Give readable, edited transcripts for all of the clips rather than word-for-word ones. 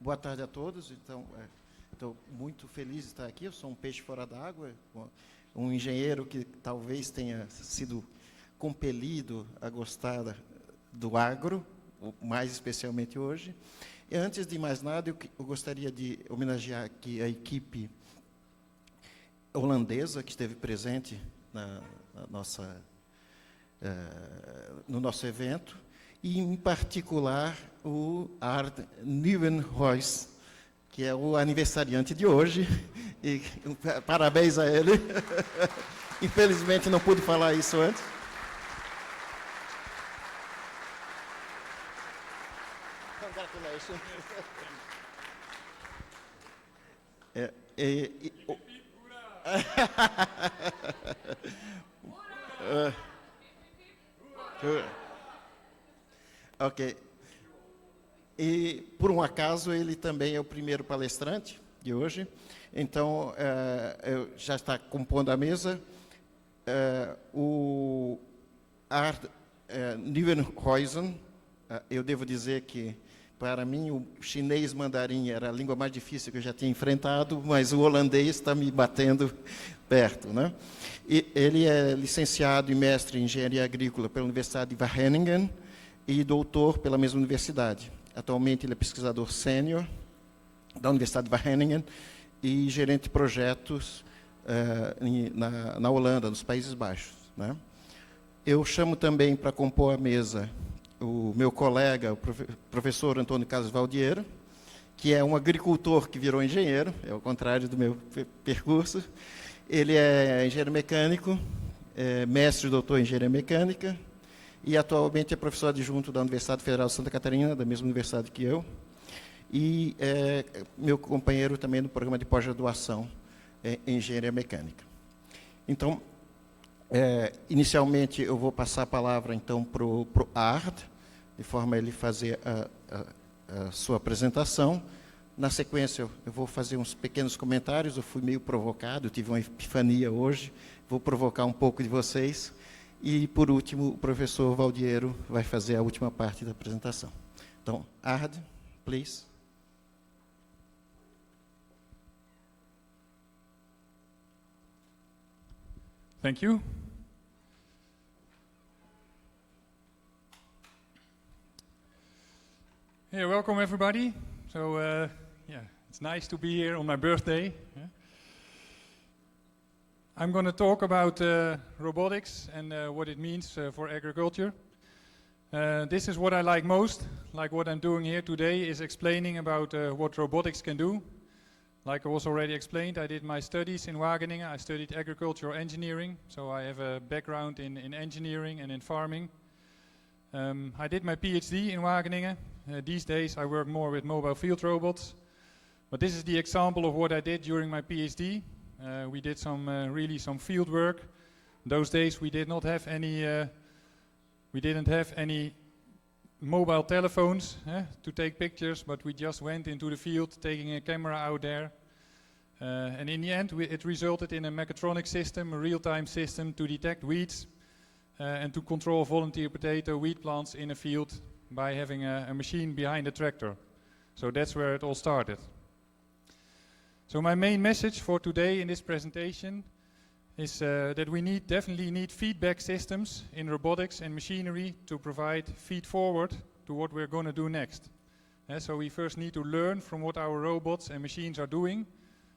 Boa tarde a todos. Então, estou muito feliz de estar aqui. Eu sou um peixe fora d'água, um engenheiro que talvez tenha sido compelido a gostar do agro, mais especialmente hoje. E antes de mais nada, eu gostaria de homenagear aqui a equipe holandesa que esteve presente no nosso evento, e, em particular, o Art Nieuwenhuis, que é o aniversariante de hoje, e parabéns a ele. Infelizmente, não pude falar isso antes. Congratulations. Ok. E, por um acaso, ele também é o primeiro palestrante de hoje. Então, já está compondo a mesa. O Art Nieuwenhuizen, eu devo dizer que, para mim, o chinês mandarim era a língua mais difícil que eu já tinha enfrentado, mas o holandês está me batendo perto, né? E ele é licenciado e mestre em engenharia agrícola pela Universidade de Wageningen e doutor pela mesma universidade. Atualmente, ele é pesquisador sênior da Universidade de Wageningen e gerente de projetos na Holanda, nos Países Baixos, né? Eu chamo também para compor a mesa o meu colega, o professor Antônio Carlos Valdiero, que é um agricultor que virou engenheiro, é o contrário do meu percurso. Ele é engenheiro mecânico, mestre e doutor em engenharia mecânica, e atualmente é professor adjunto da Universidade Federal de Santa Catarina, da mesma universidade que eu, e é meu companheiro também no programa de pós-graduação em engenharia mecânica. Então, inicialmente, eu vou passar a palavra, então, para o Art, de forma a ele fazer a sua apresentação. Na sequência, eu vou fazer uns pequenos comentários. Eu fui meio provocado, eu tive uma epifania hoje, vou provocar um pouco de vocês. E, por último, o professor Valdiero vai fazer a última parte da apresentação. Então, Art, please. Thank you. Hey, welcome everybody. So, yeah, it's nice to be here on my birthday. Yeah. I'm going to talk about robotics and what it means for agriculture. This is what I like most. Like what I'm doing here today is explaining about what robotics can do. Like I was already explained, I did my studies in Wageningen. I studied agricultural engineering, so I have a background in engineering and in farming. I did my PhD in Wageningen. These days I work more with mobile field robots. But this is the example of what I did during my PhD. We did really some field work. Those days we did not have any, we didn't have any mobile telephones to take pictures, but we just went into the field taking a camera out there. And in the end, it resulted in a mechatronic system, a real-time system to detect weeds and to control volunteer potato wheat plants in a field by having a machine behind a tractor. So that's where it all started. So my main message for today in this presentation is that we definitely need feedback systems in robotics and machinery to provide feed forward to what we're going to do next. So we first need to learn from what our robots and machines are doing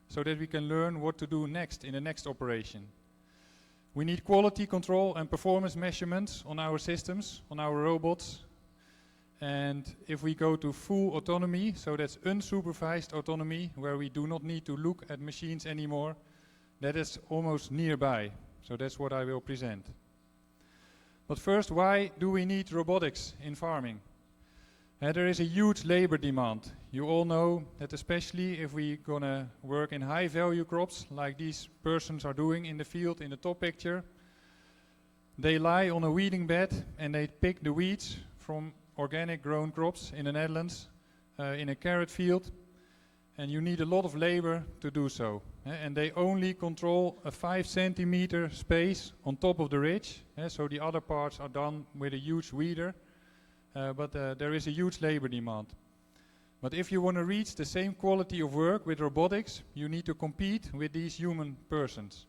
so that we can learn what to do next in the next operation. We need quality control and performance measurements on our systems, on our robots. And if we go to full autonomy, so that's unsupervised autonomy, where we do not need to look at machines anymore, that is almost nearby. So that's what I will present. But first, why do we need robotics in farming? There is a huge labor demand. You all know that especially if we're going to work in high value crops, like these persons are doing in the field in the top picture, they lie on a weeding bed and they pick the weeds from organic grown crops in the Netherlands in a carrot field, and you need a lot of labor to do so. And they only control a 5 centimeter space on top of the ridge, so the other parts are done with a huge weeder, but there is a huge labor demand. But if you want to reach the same quality of work with robotics, you need to compete with these human persons.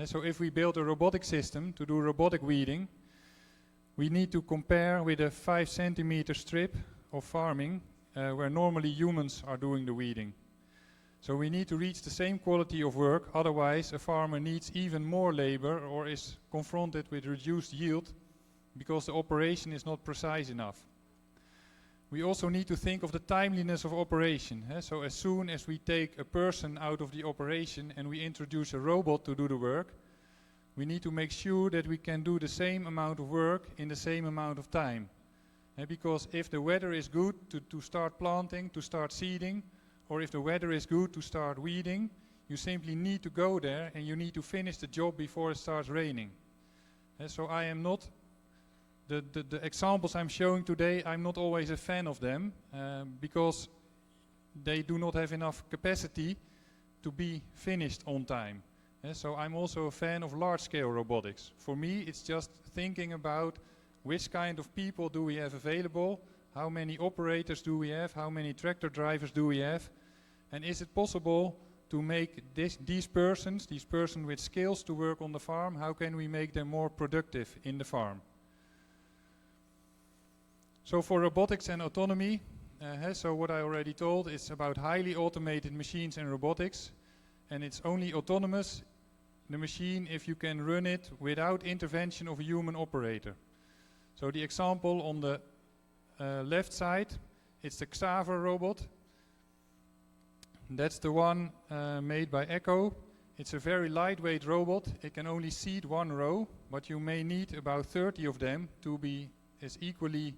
So if we build a robotic system to do robotic weeding, we need to compare with a 5 centimeter strip of farming where normally humans are doing the weeding. So we need to reach the same quality of work, otherwise a farmer needs even more labor or is confronted with reduced yield because the operation is not precise enough. We also need to think of the timeliness of operation. So as soon as we take a person out of the operation and we introduce a robot to do the work, we need to make sure that we can do the same amount of work in the same amount of time. Because if the weather is good to start planting, to start seeding, or if the weather is good to start weeding, you simply need to go there and you need to finish the job before it starts raining. So I am not, the examples I'm showing today, I'm not always a fan of them because they do not have enough capacity to be finished on time. So I'm also a fan of large-scale robotics. For me, it's just thinking about which kind of people do we have available, how many operators do we have, how many tractor drivers do we have, and is it possible to make these persons with skills to work on the farm, how can we make them more productive in the farm? So for robotics and autonomy, so what I already told, it's about highly automated machines and robotics, and it's only autonomous, the machine, if you can run it without intervention of a human operator. So the example on the left side, it's the Xaver robot. That's the one made by Echo. It's a very lightweight robot. It can only seed 1 row, but you may need about 30 of them to be as equally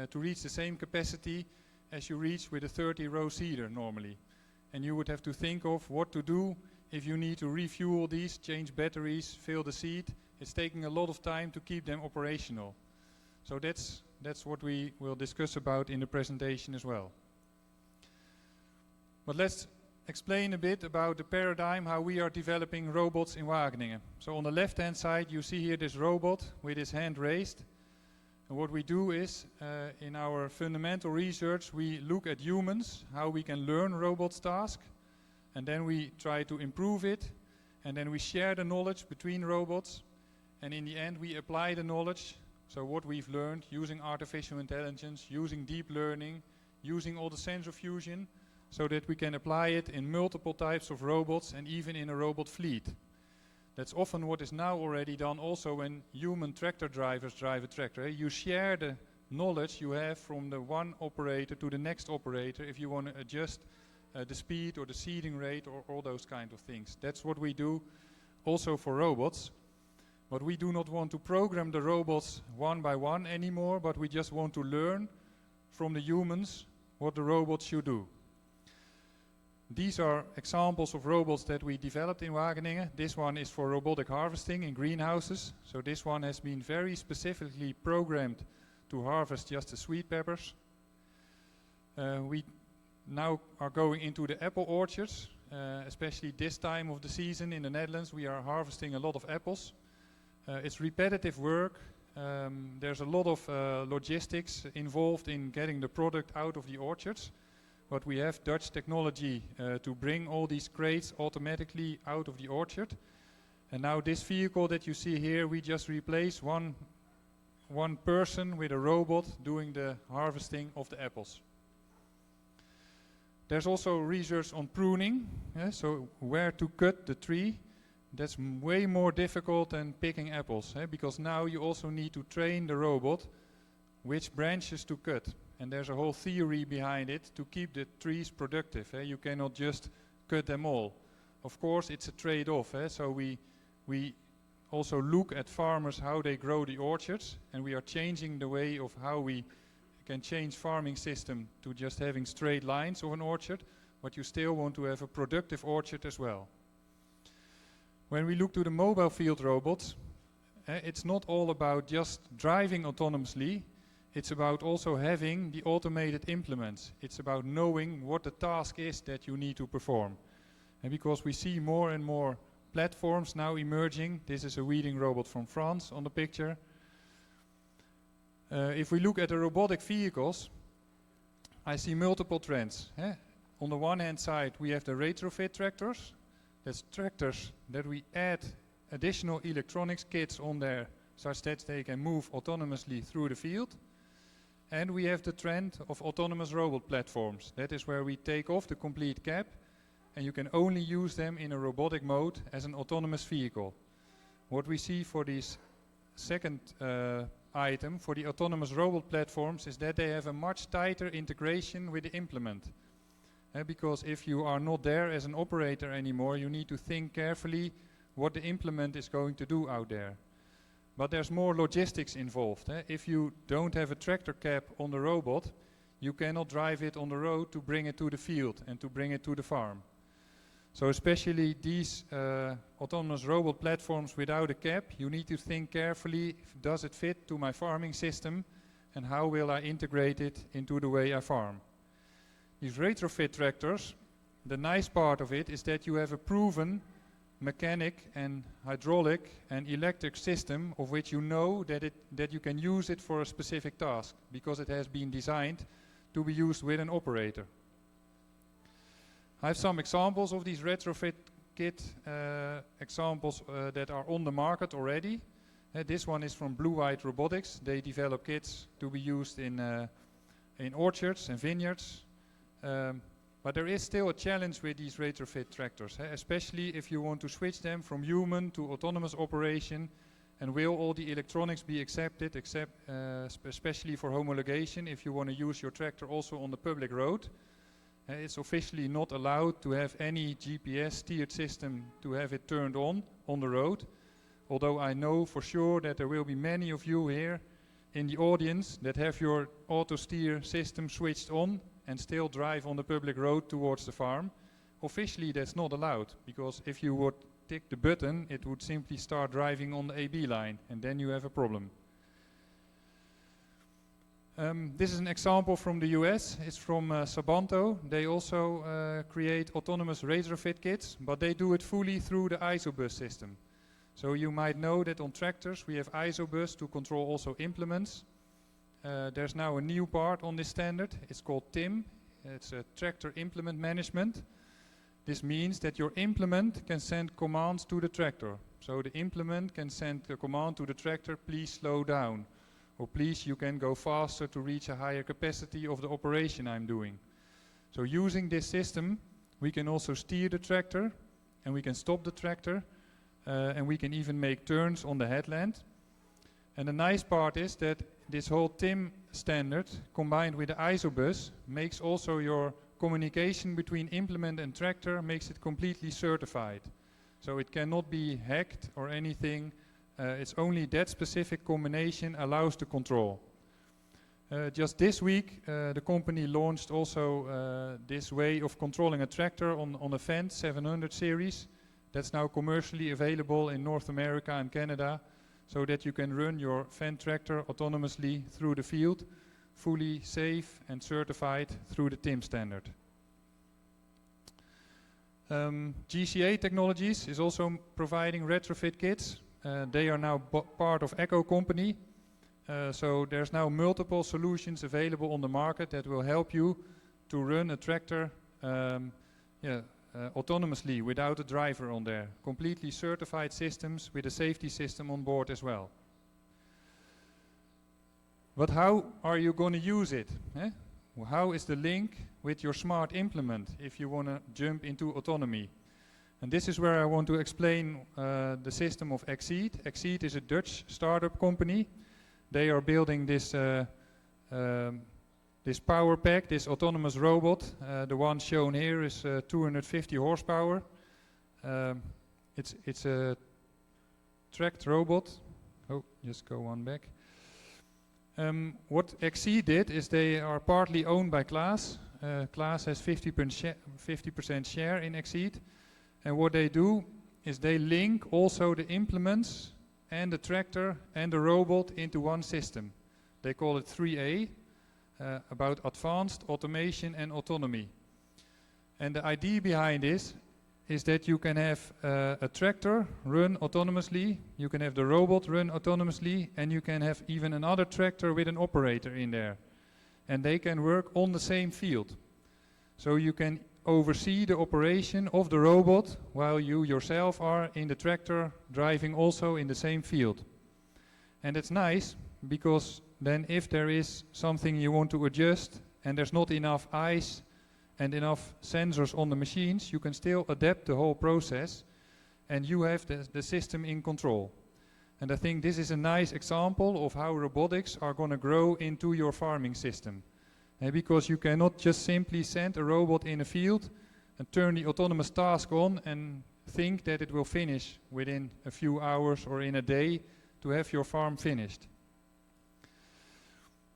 to reach the same capacity as you reach with a 30-row seeder normally. And you would have to think of what to do if you need to refuel these, change batteries, fill the seed. It's taking a lot of time to keep them operational. So that's what we will discuss about in the presentation as well. But let's explain a bit about the paradigm, how we are developing robots in Wageningen. So on the left-hand side, you see here this robot with his hand raised. And what we do is, in our fundamental research, we look at humans, how we can learn robots' tasks, and then we try to improve it, and then we share the knowledge between robots, and in the end we apply the knowledge, so what we've learned using artificial intelligence, using deep learning, using all the sensor fusion, so that we can apply it in multiple types of robots and even in a robot fleet. That's often what is now already done also when human tractor drivers drive a tractor. You share the knowledge you have from the one operator to the next operator if you want to adjust the speed or the seeding rate or all those kind of things. That's what we do also for robots. But we do not want to program the robots one by one anymore, but we just want to learn from the humans what the robots should do. These are examples of robots that we developed in Wageningen. This one is for robotic harvesting in greenhouses. So this one has been very specifically programmed to harvest just the sweet peppers. We now are going into the apple orchards, especially this time of the season in the Netherlands. We are harvesting a lot of apples. It's repetitive work. There's a lot of logistics involved in getting the product out of the orchards. But we have Dutch technology to bring all these crates automatically out of the orchard. And now this vehicle that you see here, we just replace one person with a robot doing the harvesting of the apples. There's also research on pruning, so where to cut the tree. That's way more difficult than picking apples, because now you also need to train the robot which branches to cut. And there's a whole theory behind it to keep the trees productive. You cannot just cut them all. Of course, it's a trade-off. So we also look at farmers, how they grow the orchards, and we are changing the way of how we can change farming system to just having straight lines of an orchard, but you still want to have a productive orchard as well. When we look to the mobile field robots, it's not all about just driving autonomously. It's about also having the automated implements. It's about knowing what the task is that you need to perform. And because we see more and more platforms now emerging, this is a weeding robot from France on the picture. If we look at the robotic vehicles, I see multiple trends. On the one hand side, we have the retrofit tractors. That's tractors that we add additional electronics kits on there such that they can move autonomously through the field. And we have the trend of autonomous robot platforms. That is where we take off the complete cab and you can only use them in a robotic mode as an autonomous vehicle. What we see for this second item, for the autonomous robot platforms, is that they have a much tighter integration with the implement. Because if you are not there as an operator anymore, you need to think carefully what the implement is going to do out there. But there's more logistics involved. If you don't have a tractor cab on the robot, you cannot drive it on the road to bring it to the field and to bring it to the farm. So especially these autonomous robot platforms without a cab, you need to think carefully, does it fit to my farming system and how will I integrate it into the way I farm? These retrofit tractors, the nice part of it is that you have a proven mechanic and hydraulic and electric system of which you know that you can use it for a specific task because it has been designed to be used with an operator. I have some examples of these retrofit kit examples that are on the market already. This one is from Blue White Robotics. They develop kits to be used in orchards and vineyards. But there is still a challenge with these retrofit tractors, especially if you want to switch them from human to autonomous operation, and will all the electronics be accepted, especially for homologation, if you want to use your tractor also on the public road. It's officially not allowed to have any GPS steered system to have it turned on the road, although I know for sure that there will be many of you here in the audience that have your auto steer system switched on and still drive on the public road towards the farm. Officially that's not allowed, because if you would tick the button, it would simply start driving on the AB line, and then you have a problem. This is an example from the US. It's from Sabanto. They also create autonomous retrofit kits, but they do it fully through the ISOBUS system. So you might know that on tractors we have ISOBUS to control also implements. There's now a new part on this standard. It's called TIM. It's a tractor implement management. This means that your implement can send commands to the tractor. So the implement can send a command to the tractor, please slow down, or please you can go faster to reach a higher capacity of the operation I'm doing. So using this system, we can also steer the tractor, and we can stop the tractor, and we can even make turns on the headland. And the nice part is that this whole TIM standard combined with the ISOBUS makes also your communication between implement and tractor makes it completely certified. So it cannot be hacked or anything. It's only that specific combination allows the control. Just this week the company launched also this way of controlling a tractor on a Fendt 700 series. That's now commercially available in North America and Canada, so that you can run your Fendt tractor autonomously through the field, fully safe and certified through the TIM standard. GCA Technologies is also providing retrofit kits. They are now part of Echo Company. So there's now multiple solutions available on the market that will help you to run a tractor autonomously without a driver on there. Completely certified systems with a safety system on board as well. But how are you going to use it? How is the link with your smart implement if you want to jump into autonomy? And this is where I want to explain the system of Exceed. Exceed is a Dutch startup company. They are building this this power pack, this autonomous robot. The one shown here is 250 horsepower. It's a tracked robot. Oh, just go one back. What Exceed did is they are partly owned by Claas. Claas has 50% share in Exceed. And what they do is they link also the implements and the tractor and the robot into one system. They call it 3A. About advanced automation and autonomy. And the idea behind this is that you can have a tractor run autonomously, you can have the robot run autonomously, and you can have even another tractor with an operator in there. and they can work on the same field. So you can oversee the operation of the robot while you yourself are in the tractor driving also in the same field. And it's nice because then if there is something you want to adjust and there's not enough eyes and enough sensors on the machines, you can still adapt the whole process and you have the system in control. And I think this is a nice example of how robotics are going to grow into your farming system. Because you cannot just simply send a robot in a field and turn the autonomous task on and think that it will finish within a few hours or in a day to have your farm finished.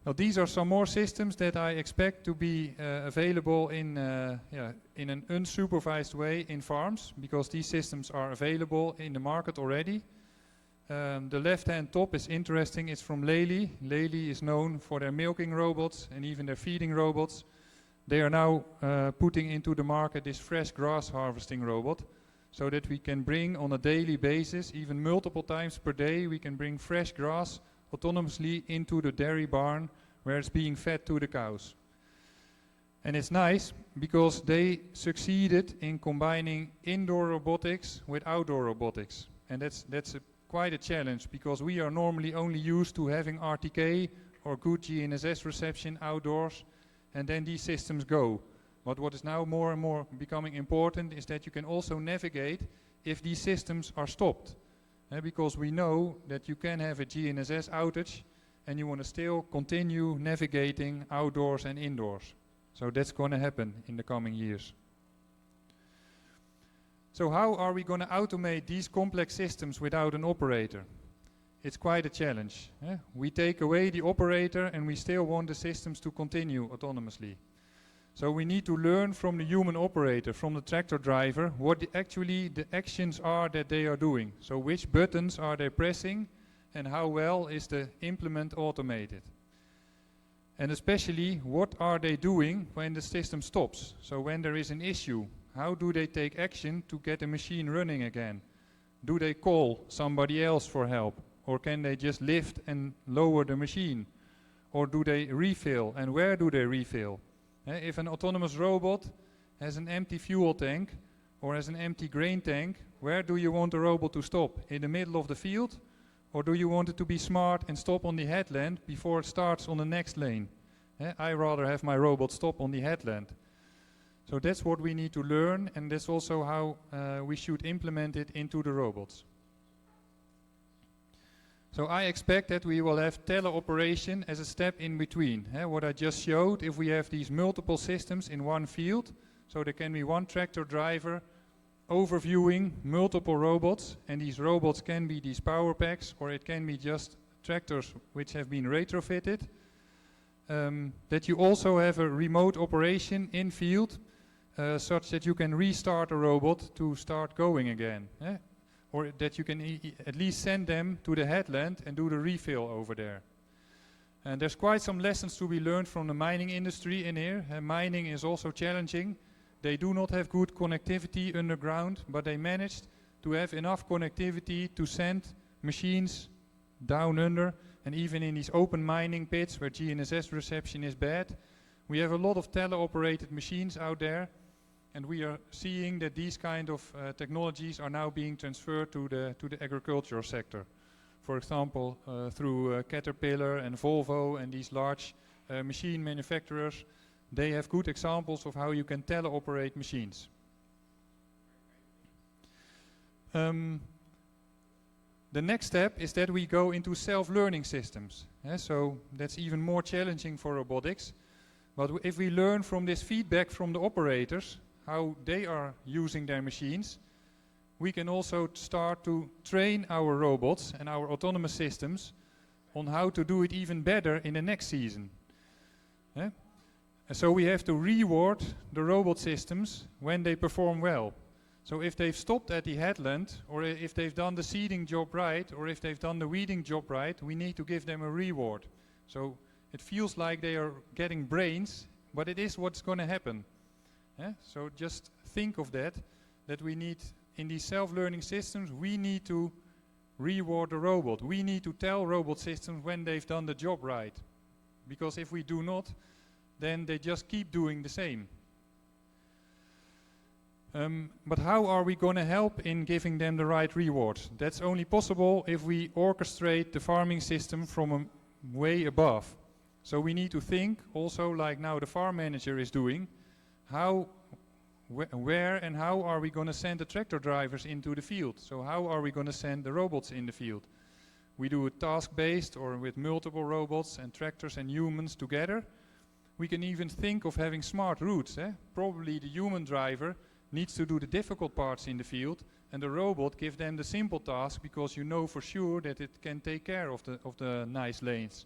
Now, these are some more systems that I expect to be available in an unsupervised way in farms, because these systems are available in the market already. The left-hand top is interesting. It's from Lely. Lely is known for their milking robots and even their feeding robots. They are now putting into the market this fresh grass harvesting robot, so that we can bring on a daily basis, even multiple times per day, we can bring fresh grass autonomously into the dairy barn where it's being fed to the cows. And it's nice because they succeeded in combining indoor robotics with outdoor robotics. And that's quite a challenge, because we are normally only used to having RTK or good GNSS reception outdoors, and then these systems go. But what is now more and more becoming important is that you can also navigate if these systems are stopped. Because we know that you can have a GNSS outage and you want to still continue navigating outdoors and indoors. So that's going to happen in the coming years. So how are we going to automate these complex systems without an operator? It's quite a challenge. We take away the operator and we still want the systems to continue autonomously. So we need to learn from the human operator, from the tractor driver, what actually the actions are that they are doing. So which buttons are they pressing and how well is the implement automated. And especially, what are they doing when the system stops? So when there is an issue, how do they take action to get the machine running again? Do they call somebody else for help? Or can they just lift and lower the machine? Or do they refill? And where do they refill? If an autonomous robot has an empty fuel tank or has an empty grain tank, where do you want the robot to stop? In the middle of the field? Or do you want it to be smart and stop on the headland before it starts on the next lane? I rather have my robot stop on the headland. So that's what we need to learn, and that's also how we should implement it into the robots. So I expect that we will have teleoperation as a step in between. What I just showed, if we have these multiple systems in one field, so there can be one tractor driver overviewing multiple robots, and these robots can be these power packs, or it can be just tractors which have been retrofitted. That you also have a remote operation in field, such that you can restart a robot to start going again. Or that you can at least send them to the headland and do the refill over there. And there's quite some lessons to be learned from the mining industry in here. Mining is also challenging. They do not have good connectivity underground, but they managed to have enough connectivity to send machines down under. And even in these open mining pits where GNSS reception is bad, we have a lot of teleoperated machines out there. And we are seeing that these kind of technologies are now being transferred to the agricultural sector. For example, through Caterpillar and Volvo and these large machine manufacturers, they have good examples of how you can teleoperate machines. The next step is that we go into self-learning systems. So that's even more challenging for robotics. But if we learn from this feedback from the operators, how they are using their machines, we can also start to train our robots and our autonomous systems on how to do it even better in the next season. And so we have to reward the robot systems when they perform well. So if they've stopped at the headland, or if they've done the seeding job right, or if they've done the weeding job right, we need to give them a reward. So it feels like they are getting brains, but it is what's going to happen. So just think of that we need, in these self-learning systems, we need to reward the robot. We need to tell robot systems when they've done the job right. Because if we do not, then they just keep doing the same. But how are we going to help in giving them the right rewards? That's only possible if we orchestrate the farming system from a way above. So we need to think also, like now the farm manager is doing, how, where and how are we going to send the tractor drivers into the field? So how are we going to send the robots in the field? We do it task-based or with multiple robots and tractors and humans together. We can even think of having smart routes. Probably the human driver needs to do the difficult parts in the field, and the robot give them the simple task because you know for sure that it can take care of the nice lanes.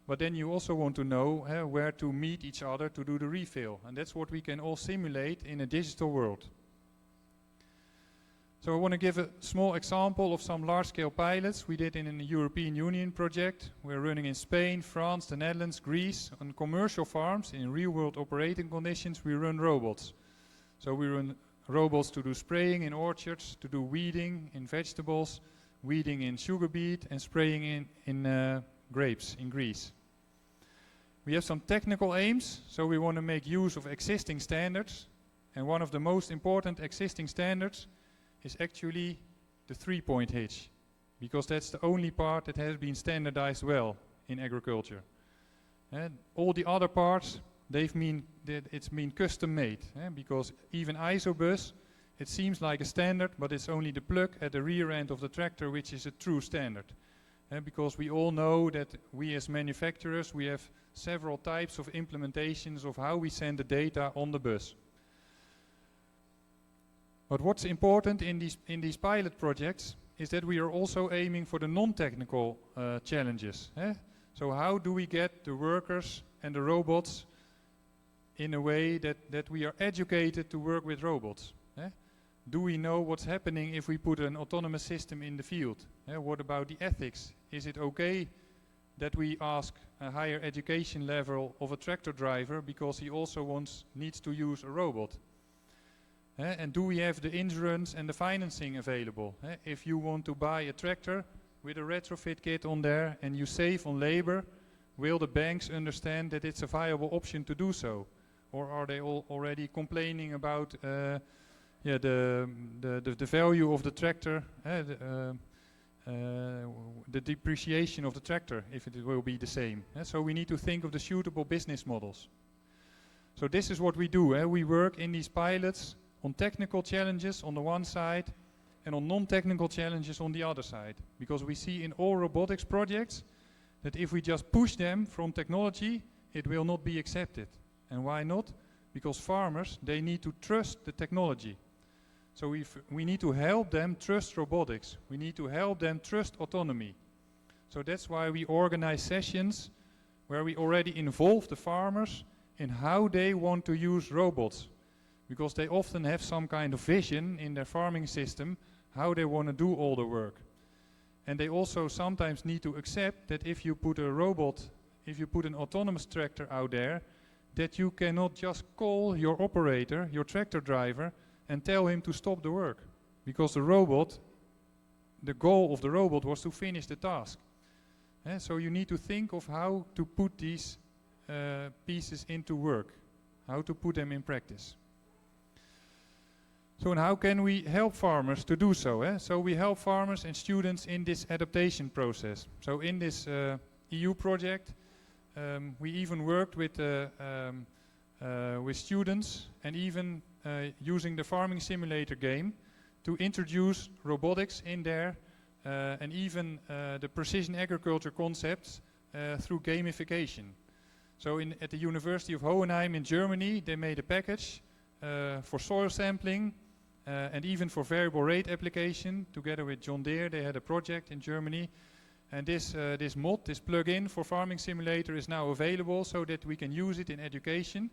But then you also want to know where to meet each other to do the refill, and that's what we can all simulate in a digital world. So I want to give a small example of some large-scale pilots we did in a European Union project. We're running in Spain, France, the Netherlands, Greece. On commercial farms in real-world operating conditions, we run robots. So we run robots to do spraying in orchards, to do weeding in vegetables, weeding in sugar beet, and spraying in grapes in Greece. We have some technical aims, so we want to make use of existing standards. And one of the most important existing standards is actually the 3-point hitch, because that's the only part that has been standardized well in agriculture. And all the other parts, it's been custom made, because even Isobus, it seems like a standard, but it's only the plug at the rear end of the tractor which is a true standard. Because we all know that we as manufacturers, we have several types of implementations of how we send the data on the bus. But what's important in these pilot projects is that we are also aiming for the non-technical challenges. So how do we get the workers and the robots in a way that we are educated to work with robots? Do we know what's happening if we put an autonomous system in the field? What about the ethics? Is it okay that we ask a higher education level of a tractor driver because he also needs to use a robot? And do we have the insurance and the financing available? If you want to buy a tractor with a retrofit kit on there and you save on labor, will the banks understand that it's a viable option to do so? Or are they already complaining about the value of the tractor, the depreciation of the tractor, if it will be the same? So we need to think of the suitable business models. So this is what we do. We work in these pilots on technical challenges on the one side and on non-technical challenges on the other side. Because we see in all robotics projects that if we just push them from technology, it will not be accepted. And why not? Because farmers, they need to trust the technology. So we need to help them trust robotics. We need to help them trust autonomy. So that's why we organize sessions where we already involve the farmers in how they want to use robots. Because they often have some kind of vision in their farming system, how they want to do all the work. And they also sometimes need to accept that if you put a robot, if you put an autonomous tractor out there, that you cannot just call your operator, your tractor driver, and tell him to stop the work. Because the robot, the goal of the robot was to finish the task. So you need to think of how to put these pieces into work, how to put them in practice. So and how can we help farmers to do so? So we help farmers and students in this adaptation process. So in this EU project, we even worked with students and even using the farming simulator game to introduce robotics in there and even the precision agriculture concepts through gamification. So at the University of Hohenheim in Germany, they made a package for soil sampling and even for variable rate application. Together with John Deere, they had a project in Germany. And this plug-in for Farming Simulator is now available so that we can use it in education.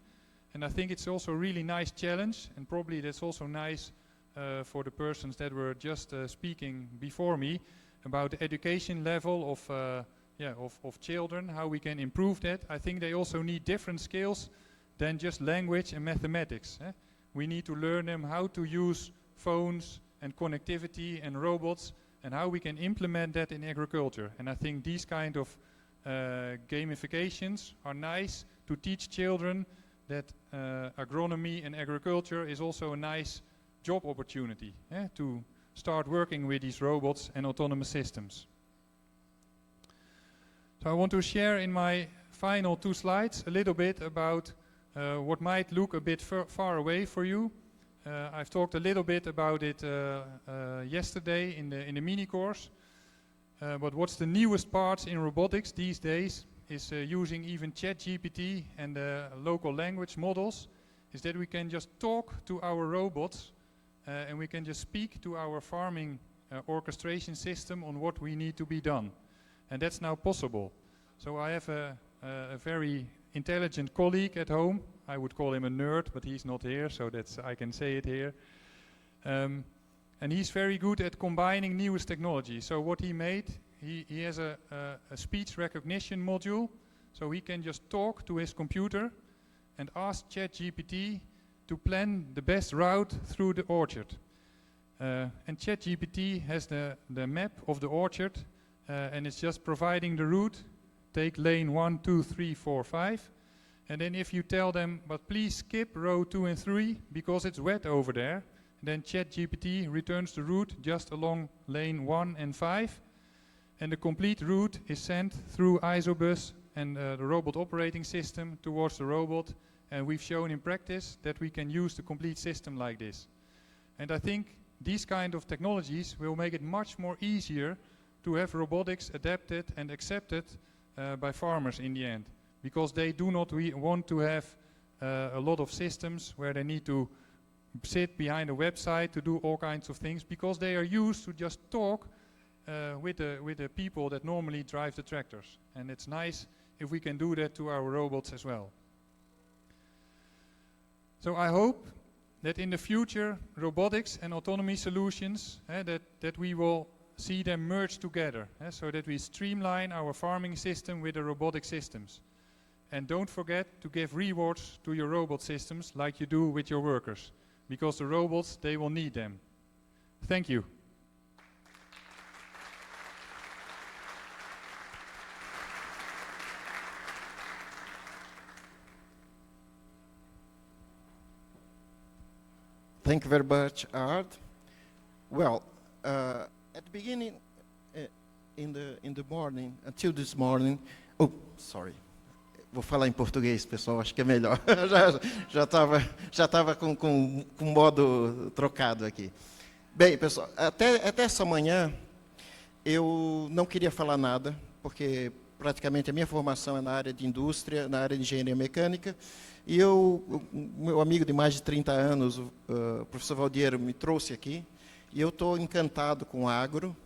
And I think it's also a really nice challenge, and probably that's also nice for the persons that were just speaking before me about the education level of children, how we can improve that. I think they also need different skills than just language and mathematics. We need to learn them how to use phones and connectivity and robots and how we can implement that in agriculture. And I think these kind of gamifications are nice to teach children that agronomy and agriculture is also a nice job opportunity, to start working with these robots and autonomous systems. So I want to share in my final 2 slides a little bit about what might look a bit far away for you. I've talked a little bit about it yesterday in the mini course. But what's the newest part in robotics these days is using even ChatGPT and local language models, is that we can just talk to our robots and we can just speak to our farming orchestration system on what we need to be done. And that's now possible. So I have a very intelligent colleague at home. I would call him a nerd, but he's not here, so that's I can say it here. And he's very good at combining newest technology. So what he made, he has a speech recognition module, so he can just talk to his computer and ask ChatGPT to plan the best route through the orchard. And ChatGPT has the map of the orchard, and it's just providing the route. Take lane 1, 2, 3, 4, 5. And then if you tell them, but please skip row 2 and 3 because it's wet over there, then ChatGPT returns the route just along lane 1 and 5. And the complete route is sent through Isobus and the robot operating system towards the robot. And we've shown in practice that we can use the complete system like this. And I think these kind of technologies will make it much more easier to have robotics adapted and accepted by farmers in the end. Because they do not want to have a lot of systems where they need to sit behind a website to do all kinds of things, because they are used to just talk with the people that normally drive the tractors. And it's nice if we can do that to our robots as well. So I hope that in the future, robotics and autonomy solutions, that we will see them merge together, so that we streamline our farming system with the robotic systems. And don't forget to give rewards to your robot systems like you do with your workers, because the robots, they will need them. Thank you. Thank you very much, Art. Well, at the beginning, in the morning, until this morning, oh, sorry. Vou falar em português, pessoal, acho que é melhor. já estava com modo trocado aqui. Bem, pessoal, até essa manhã eu não queria falar nada, porque praticamente a minha formação é na área de indústria, na área de engenharia mecânica, e meu amigo de mais de 30 anos, o professor Valdiero, me trouxe aqui, e eu estou encantado com o agro,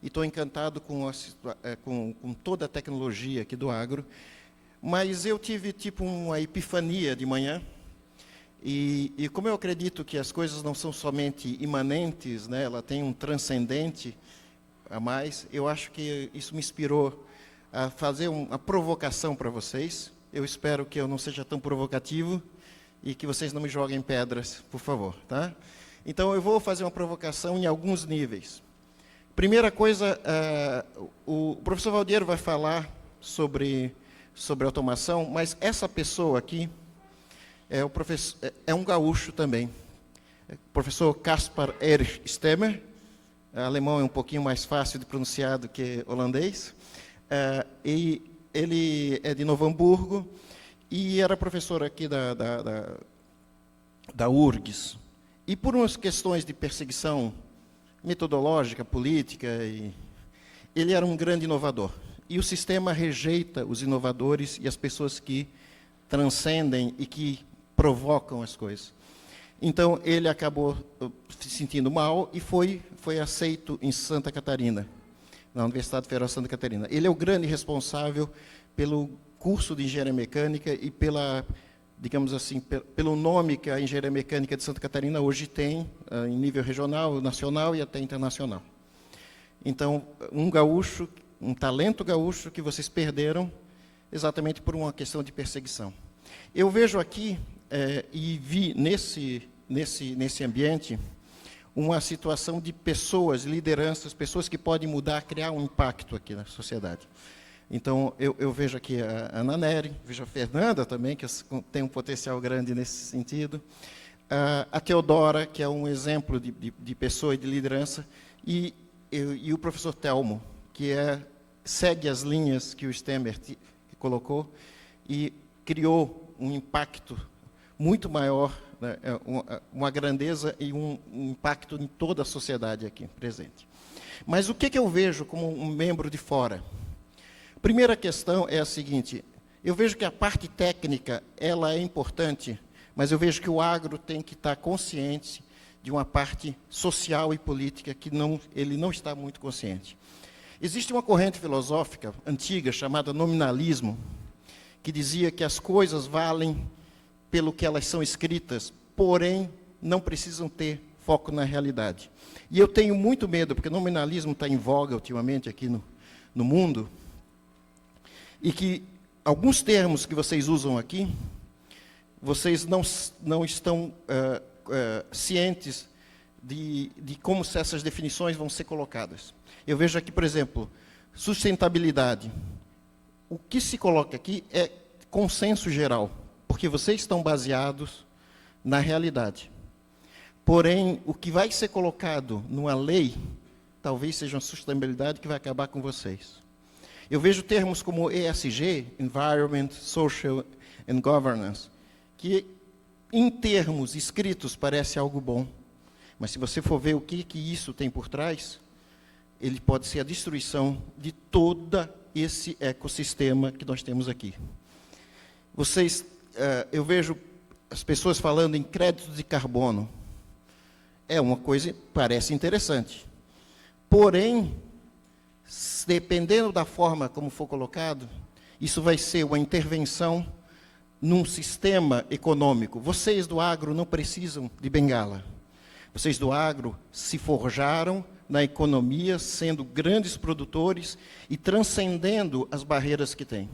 e estou encantado com toda a tecnologia aqui do agro. Mas eu tive tipo uma epifania de manhã, e como eu acredito que as coisas não são somente imanentes, né, ela tem um transcendente a mais, eu acho que isso me inspirou a fazer uma provocação para vocês. Eu espero que eu não seja tão provocativo e que vocês não me joguem pedras, por favor, tá? Então eu vou fazer uma provocação em alguns níveis. Primeira coisa, o professor Valdiero vai falar sobre automação, mas essa pessoa aqui é um gaúcho também. O professor Caspar Erich Stemmer, alemão é um pouquinho mais fácil de pronunciar do que holandês, e ele é de Novo Hamburgo e era professor aqui da URGS. E por umas questões de perseguição metodológica, política, ele era um grande inovador. E o sistema rejeita os inovadores e as pessoas que transcendem e que provocam as coisas. Então, ele acabou se sentindo mal e foi aceito em Santa Catarina, na Universidade Federal de Santa Catarina. Ele é o grande responsável pelo curso de engenharia mecânica e digamos assim, pelo nome que a engenharia mecânica de Santa Catarina hoje tem, em nível regional, nacional e até internacional. Então, um gaúcho, um talento gaúcho que vocês perderam exatamente por uma questão de perseguição. Eu vejo aqui e vi nesse ambiente uma situação de pessoas, lideranças, pessoas que podem mudar, criar um impacto aqui na sociedade. Então, eu vejo aqui a Ana Nery, vejo a Fernanda também, que tem um potencial grande nesse sentido. A Teodora, que é um exemplo de pessoa e de liderança, e o professor Telmo, que segue as linhas que o Stemmer colocou e criou um impacto muito maior, né, uma grandeza e um impacto em toda a sociedade aqui presente. Mas o que eu vejo como um membro de fora? A primeira questão é a seguinte: eu vejo que a parte técnica ela é importante, mas eu vejo que o agro tem que estar consciente de uma parte social e política que ele não está muito consciente. Existe uma corrente filosófica antiga chamada nominalismo, que dizia que as coisas valem pelo que elas são escritas, porém não precisam ter foco na realidade. E eu tenho muito medo, porque o nominalismo está em voga ultimamente aqui no mundo, e que alguns termos que vocês usam aqui, vocês não estão cientes de como essas definições vão ser colocadas. Eu vejo aqui, por exemplo, sustentabilidade. O que se coloca aqui é consenso geral, porque vocês estão baseados na realidade. Porém, o que vai ser colocado numa lei, talvez seja uma sustentabilidade que vai acabar com vocês. Eu vejo termos como ESG, Environment, Social and Governance, que em termos escritos parece algo bom, mas se você for ver o que isso tem por trás, ele pode ser a destruição de todo esse ecossistema que nós temos aqui. Eu vejo as pessoas falando em crédito de carbono. É uma coisa que parece interessante. Porém, dependendo da forma como for colocado, isso vai ser uma intervenção num sistema econômico. Vocês do agro não precisam de bengala. Vocês do agro se forjaram na economia, sendo grandes produtores e transcendendo as barreiras que têm.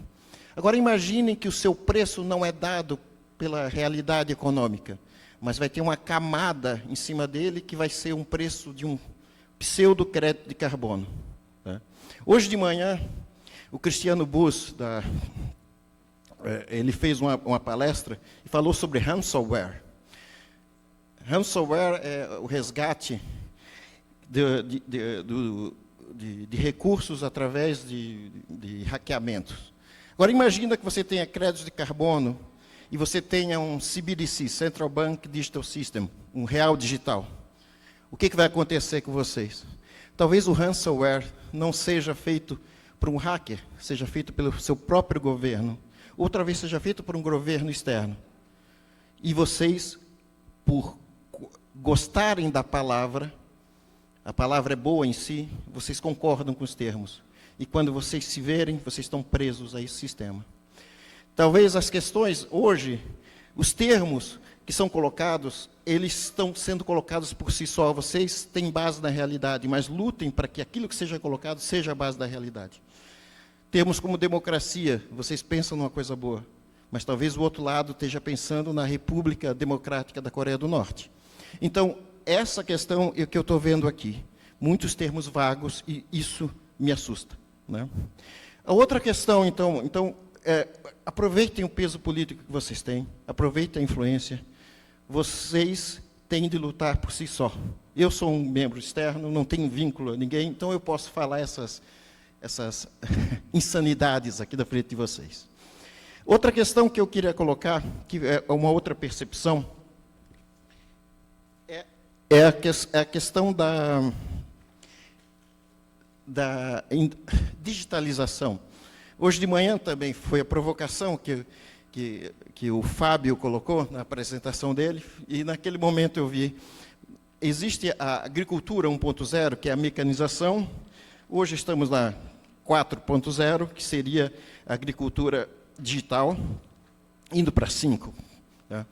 Agora, imaginem que o seu preço não é dado pela realidade econômica, mas vai ter uma camada em cima dele que vai ser um preço de um pseudo-crédito de carbono. Tá? Hoje de manhã, o Cristiano Bus, ele fez uma palestra e falou sobre ransomware. Ransomware é o resgate de recursos através de hackeamentos. Agora, imagina que você tenha créditos de carbono e você tenha um CBDC, Central Bank Digital System, um real digital. O que vai acontecer com vocês? Talvez o ransomware não seja feito por um hacker, seja feito pelo seu próprio governo. Outra vez seja feito por um governo externo. E vocês, por gostarem da palavra, a palavra é boa em si, vocês concordam com os termos. E quando vocês se verem, vocês estão presos a esse sistema. Talvez as questões, hoje, os termos que são colocados, eles estão sendo colocados por si só. Vocês têm base na realidade, mas lutem para que aquilo que seja colocado seja a base da realidade. Termos como democracia, vocês pensam numa coisa boa, mas talvez o outro lado esteja pensando na República Democrática da Coreia do Norte. Então, essa questão é o que eu estou vendo aqui. Muitos termos vagos e isso me assusta. Né? A outra questão, então aproveitem o peso político que vocês têm, aproveitem a influência. Vocês têm de lutar por si só. Eu sou um membro externo, não tenho vínculo a ninguém, então eu posso falar essas insanidades aqui da frente de vocês. Outra questão que eu queria colocar, que é uma outra percepção, é a questão da digitalização. Hoje de manhã também foi a provocação que o Fábio colocou na apresentação dele, e naquele momento eu vi, existe a agricultura 1.0, que é a mecanização, hoje estamos na 4.0, que seria a agricultura digital, indo para 5. Tá?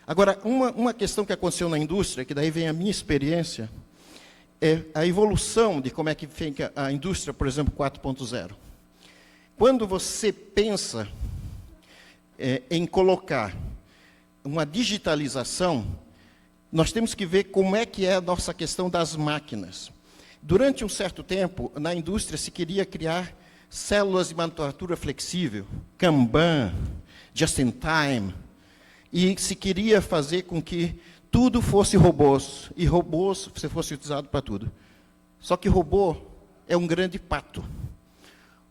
Agora, uma questão que aconteceu na indústria, que daí vem a minha experiência, é a evolução de como é que fica a indústria, por exemplo, 4.0. Quando você pensa em colocar uma digitalização, nós temos que ver como é que é a nossa questão das máquinas. Durante um certo tempo, na indústria se queria criar células de manufatura flexível, Kanban, Just in Time, e se queria fazer com que tudo fosse robôs, e robôs fosse utilizado para tudo. Só que robô é um grande pato.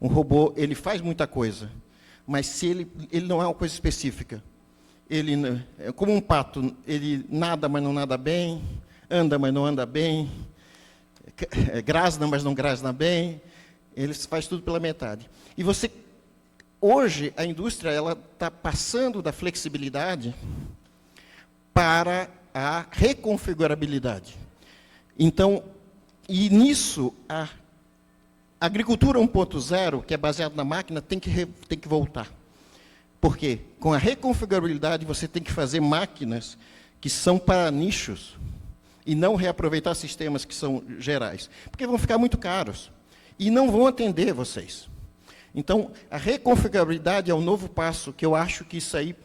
Um robô, ele faz muita coisa, mas se ele não é uma coisa específica. Ele é como um pato, ele nada, mas não nada bem, anda, mas não anda bem, grasna, mas não grasna bem, ele faz tudo pela metade. E hoje, a indústria está passando da flexibilidade para a reconfigurabilidade. Então, e nisso, a agricultura 1.0, que é baseada na máquina, tem que voltar. Por quê? Com a reconfigurabilidade, você tem que fazer máquinas que são para nichos e não reaproveitar sistemas que são gerais, porque vão ficar muito caros e não vão atender vocês. Então, a reconfigurabilidade é um novo passo que eu acho que isso aí,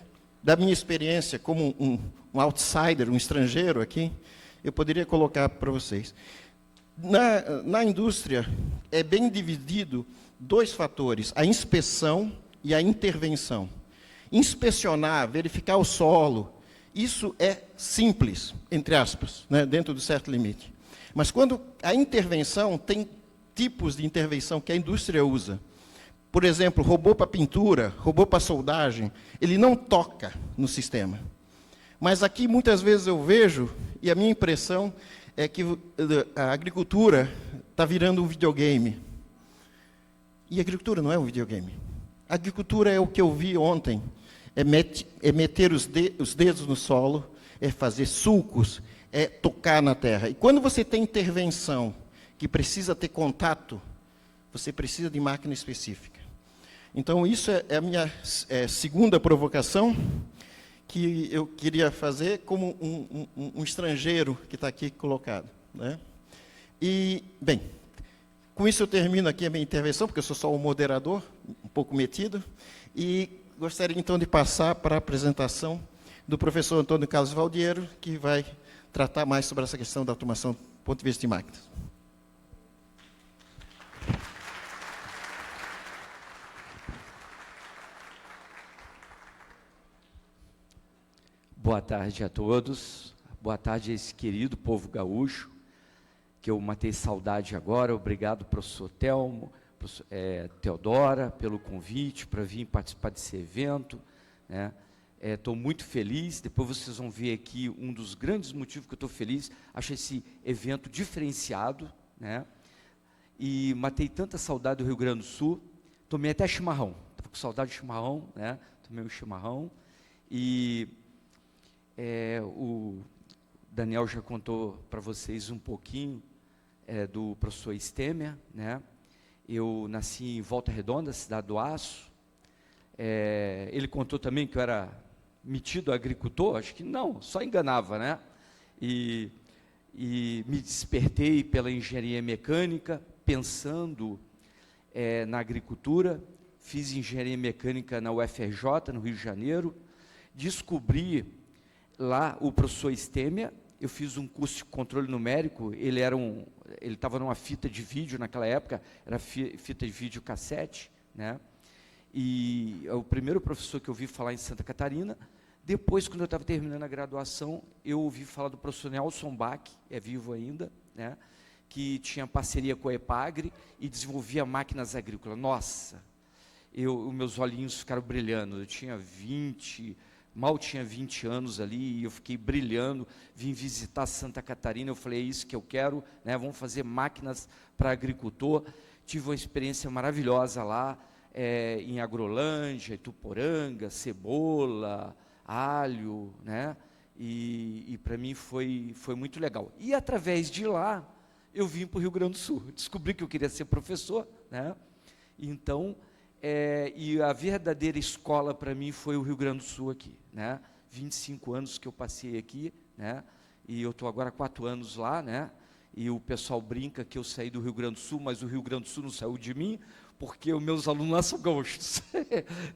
da minha experiência como um outsider, um estrangeiro aqui, eu poderia colocar para vocês. Na indústria, é bem dividido dois fatores, a inspeção e a intervenção. Inspecionar, verificar o solo, isso é simples, entre aspas, né, dentro de certo limite. Mas quando a intervenção, tem tipos de intervenção que a indústria usa. Por exemplo, robô para pintura, robô para soldagem, ele não toca no sistema. Mas aqui, muitas vezes, eu vejo, e a minha impressão é que a agricultura está virando um videogame. E a agricultura não é um videogame. A agricultura é o que eu vi ontem, é meter os dedos no solo, é fazer sulcos, é tocar na terra. E quando você tem intervenção que precisa ter contato, você precisa de máquina específica. Então, isso é a minha segunda provocação, que eu queria fazer como um estrangeiro que está aqui colocado, né? E, bem, com isso eu termino aqui a minha intervenção, porque eu sou só o moderador, um pouco metido, e gostaria então de passar para a apresentação do professor Antônio Carlos Valdiero, que vai tratar mais sobre essa questão da automação do ponto de vista de máquinas. Boa tarde a todos, boa tarde a esse querido povo gaúcho, que eu matei saudade agora. Obrigado, professor Telmo, Teodora, pelo convite para vir participar desse evento, né? Estou muito feliz. Depois vocês vão ver aqui um dos grandes motivos que eu estou feliz. Acho esse evento diferenciado, né? E matei tanta saudade do Rio Grande do Sul. Tomei até chimarrão. Estava com saudade de chimarrão, né? Tomei um chimarrão. E o Daniel já contou para vocês um pouquinho do professor Stemmer, né? Eu nasci em Volta Redonda, cidade do Aço. Ele contou também que eu era metido agricultor, acho que não, só enganava, né? E me despertei pela engenharia mecânica, pensando na agricultura. Fiz engenharia mecânica na UFRJ, no Rio de Janeiro. Descobri lá o professor Stemmer. Eu fiz um curso de controle numérico. Ele estava numa fita de vídeo naquela época, era fita de vídeo cassete, né? E é o primeiro professor que eu ouvi falar em Santa Catarina. Depois, quando eu estava terminando a graduação, eu ouvi falar do professor Nelson Bach, é vivo ainda, né? Que tinha parceria com a Epagre e desenvolvia máquinas agrícolas. Nossa, os meus olhinhos ficaram brilhando. Eu tinha mal tinha 20 anos ali, e eu fiquei brilhando. Vim visitar Santa Catarina, eu falei, é isso que eu quero, né? Vamos fazer máquinas para agricultor. Tive uma experiência maravilhosa lá, em Agrolândia, Ituporanga, cebola, alho, né? E para mim foi muito legal. E através de lá, eu vim para o Rio Grande do Sul. Descobri que eu queria ser professor, né? Então, e a verdadeira escola para mim foi o Rio Grande do Sul aqui, né? 25 anos que eu passei aqui, né? E eu estou agora 4 anos lá, né? E o pessoal brinca que eu saí do Rio Grande do Sul, mas o Rio Grande do Sul não saiu de mim, porque os meus alunos lá são gaúchos.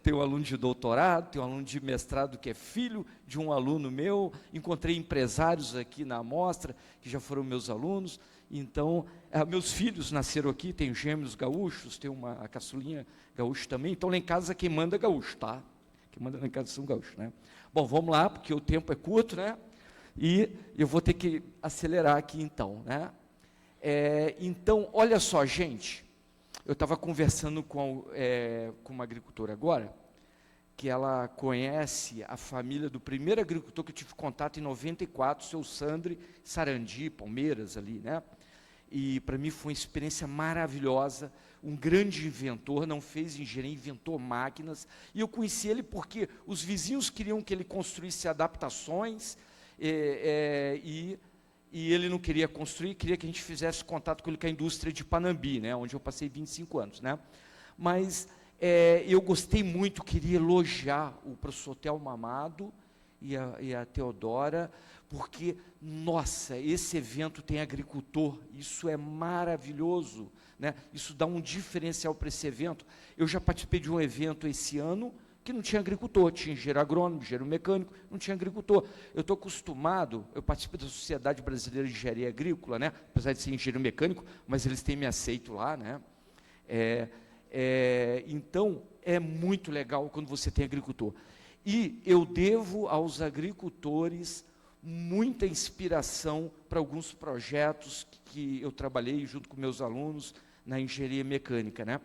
Tem um aluno de doutorado, tem um aluno de mestrado que é filho de um aluno meu. Encontrei empresários aqui na amostra, que já foram meus alunos. Então, meus filhos nasceram aqui, tem gêmeos gaúchos, tem a caçulinha gaúcha também, então lá em casa quem manda é gaúcho, tá? Quem manda lá em casa são gaúchos, né? Bom, vamos lá, porque o tempo é curto, né? E eu vou ter que acelerar aqui então, né? Então, olha só, gente, eu estava conversando com uma agricultora agora, que ela conhece a família do primeiro agricultor que eu tive contato em 94, o seu Sandri Sarandi, Palmeiras ali, né? E para mim foi uma experiência maravilhosa, um grande inventor, não fez engenharia, inventou máquinas, e eu conheci ele porque os vizinhos queriam que ele construísse adaptações, e ele não queria construir, queria que a gente fizesse contato com ele com a indústria de Panambi, né, onde eu passei 25 anos, né? Mas eu gostei muito, queria elogiar o professor Telmo Amado e a Teodora, porque, nossa, esse evento tem agricultor, isso é maravilhoso, né? Isso dá um diferencial para esse evento. Eu já participei de um evento esse ano que não tinha agricultor, tinha engenheiro agrônomo, engenheiro mecânico, não tinha agricultor. Eu estou acostumado, eu participo da Sociedade Brasileira de Engenharia Agrícola, né? Apesar de ser engenheiro mecânico, mas eles têm me aceito lá, né? Então, é muito legal quando você tem agricultor. E eu devo aos agricultores muita inspiração para alguns projetos que eu trabalhei junto com meus alunos na engenharia mecânica, né?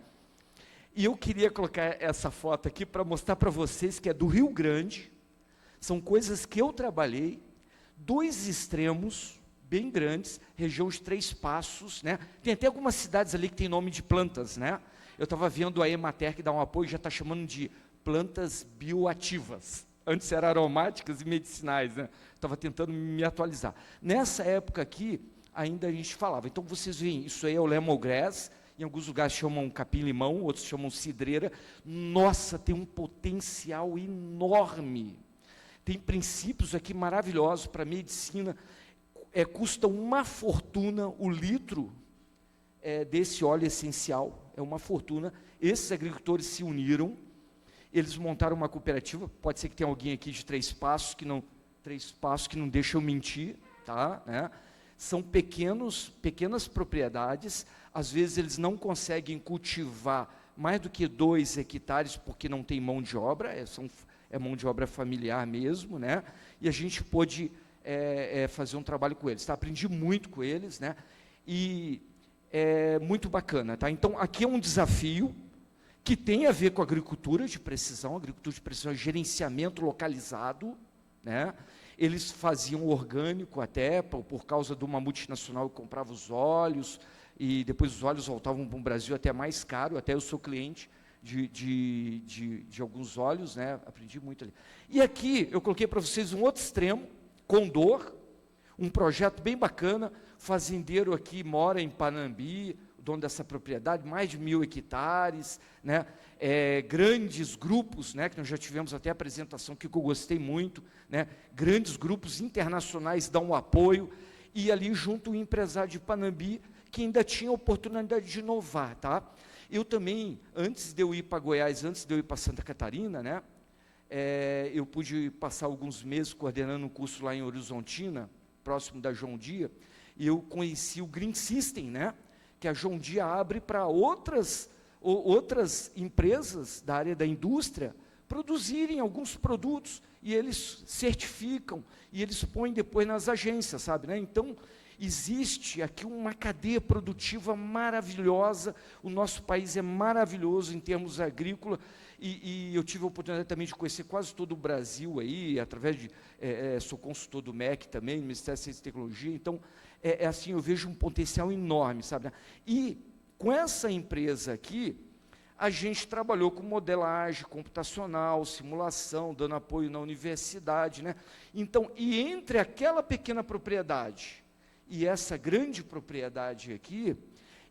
E eu queria colocar essa foto aqui para mostrar para vocês que é do Rio Grande, são coisas que eu trabalhei, 2 extremos bem grandes, região de 3 Passos, né? Tem até algumas cidades ali que tem nome de plantas, né? Eu estava vendo a Emater que dá um apoio, já está chamando de plantas bioativas. Antes eram aromáticas e medicinais, né? Estava tentando me atualizar. Nessa época aqui, ainda a gente falava. Então, vocês veem, isso aí é o lemongrass, em alguns lugares chamam capim-limão, outros chamam cidreira. Nossa, tem um potencial enorme. Tem princípios aqui maravilhosos para a medicina. Custa uma fortuna o litro desse óleo essencial, é uma fortuna. Esses agricultores se uniram, eles montaram uma cooperativa, pode ser que tenha alguém aqui de 3 Passos, que não deixa eu mentir, tá? Né? São pequenas propriedades, às vezes eles não conseguem cultivar mais do que 2 hectares, porque não tem mão de obra, é mão de obra familiar mesmo, né? E a gente pôde fazer um trabalho com eles, tá? Aprendi muito com eles, né? E é muito bacana, tá? Então, aqui é um desafio que tem a ver com agricultura de precisão é gerenciamento localizado, né? Eles faziam orgânico até, por causa de uma multinacional que comprava os óleos, e depois os óleos voltavam para o Brasil até mais caro, até eu sou cliente de alguns óleos, né? Aprendi muito ali. E aqui eu coloquei para vocês um outro extremo, Condor, um projeto bem bacana, fazendeiro aqui mora em Panambi, dono dessa propriedade, mais de 1.000 hectares, né? Grandes grupos, né? Que nós já tivemos até apresentação que eu gostei muito, né? Grandes grupos internacionais dão um apoio, e ali junto o empresário de Panambi, que ainda tinha a oportunidade de inovar, tá? Eu também, antes de eu ir para Goiás, antes de eu ir para Santa Catarina, né? Eu pude passar alguns meses coordenando um curso lá em Horizontina, próximo da John Deere, e eu conheci o Green System, né? Que a John Deere abre para outras empresas da área da indústria produzirem alguns produtos, e eles certificam, e eles põem depois nas agências, sabe, né? Então, existe aqui uma cadeia produtiva maravilhosa, o nosso país é maravilhoso em termos agrícolas, e eu tive a oportunidade também de conhecer quase todo o Brasil aí, através de, sou consultor do MEC também, Ministério da Ciência e Tecnologia, então, assim, eu vejo um potencial enorme, sabe, né? E com essa empresa aqui, a gente trabalhou com modelagem computacional, simulação, dando apoio na universidade, né? Então, e entre aquela pequena propriedade e essa grande propriedade aqui,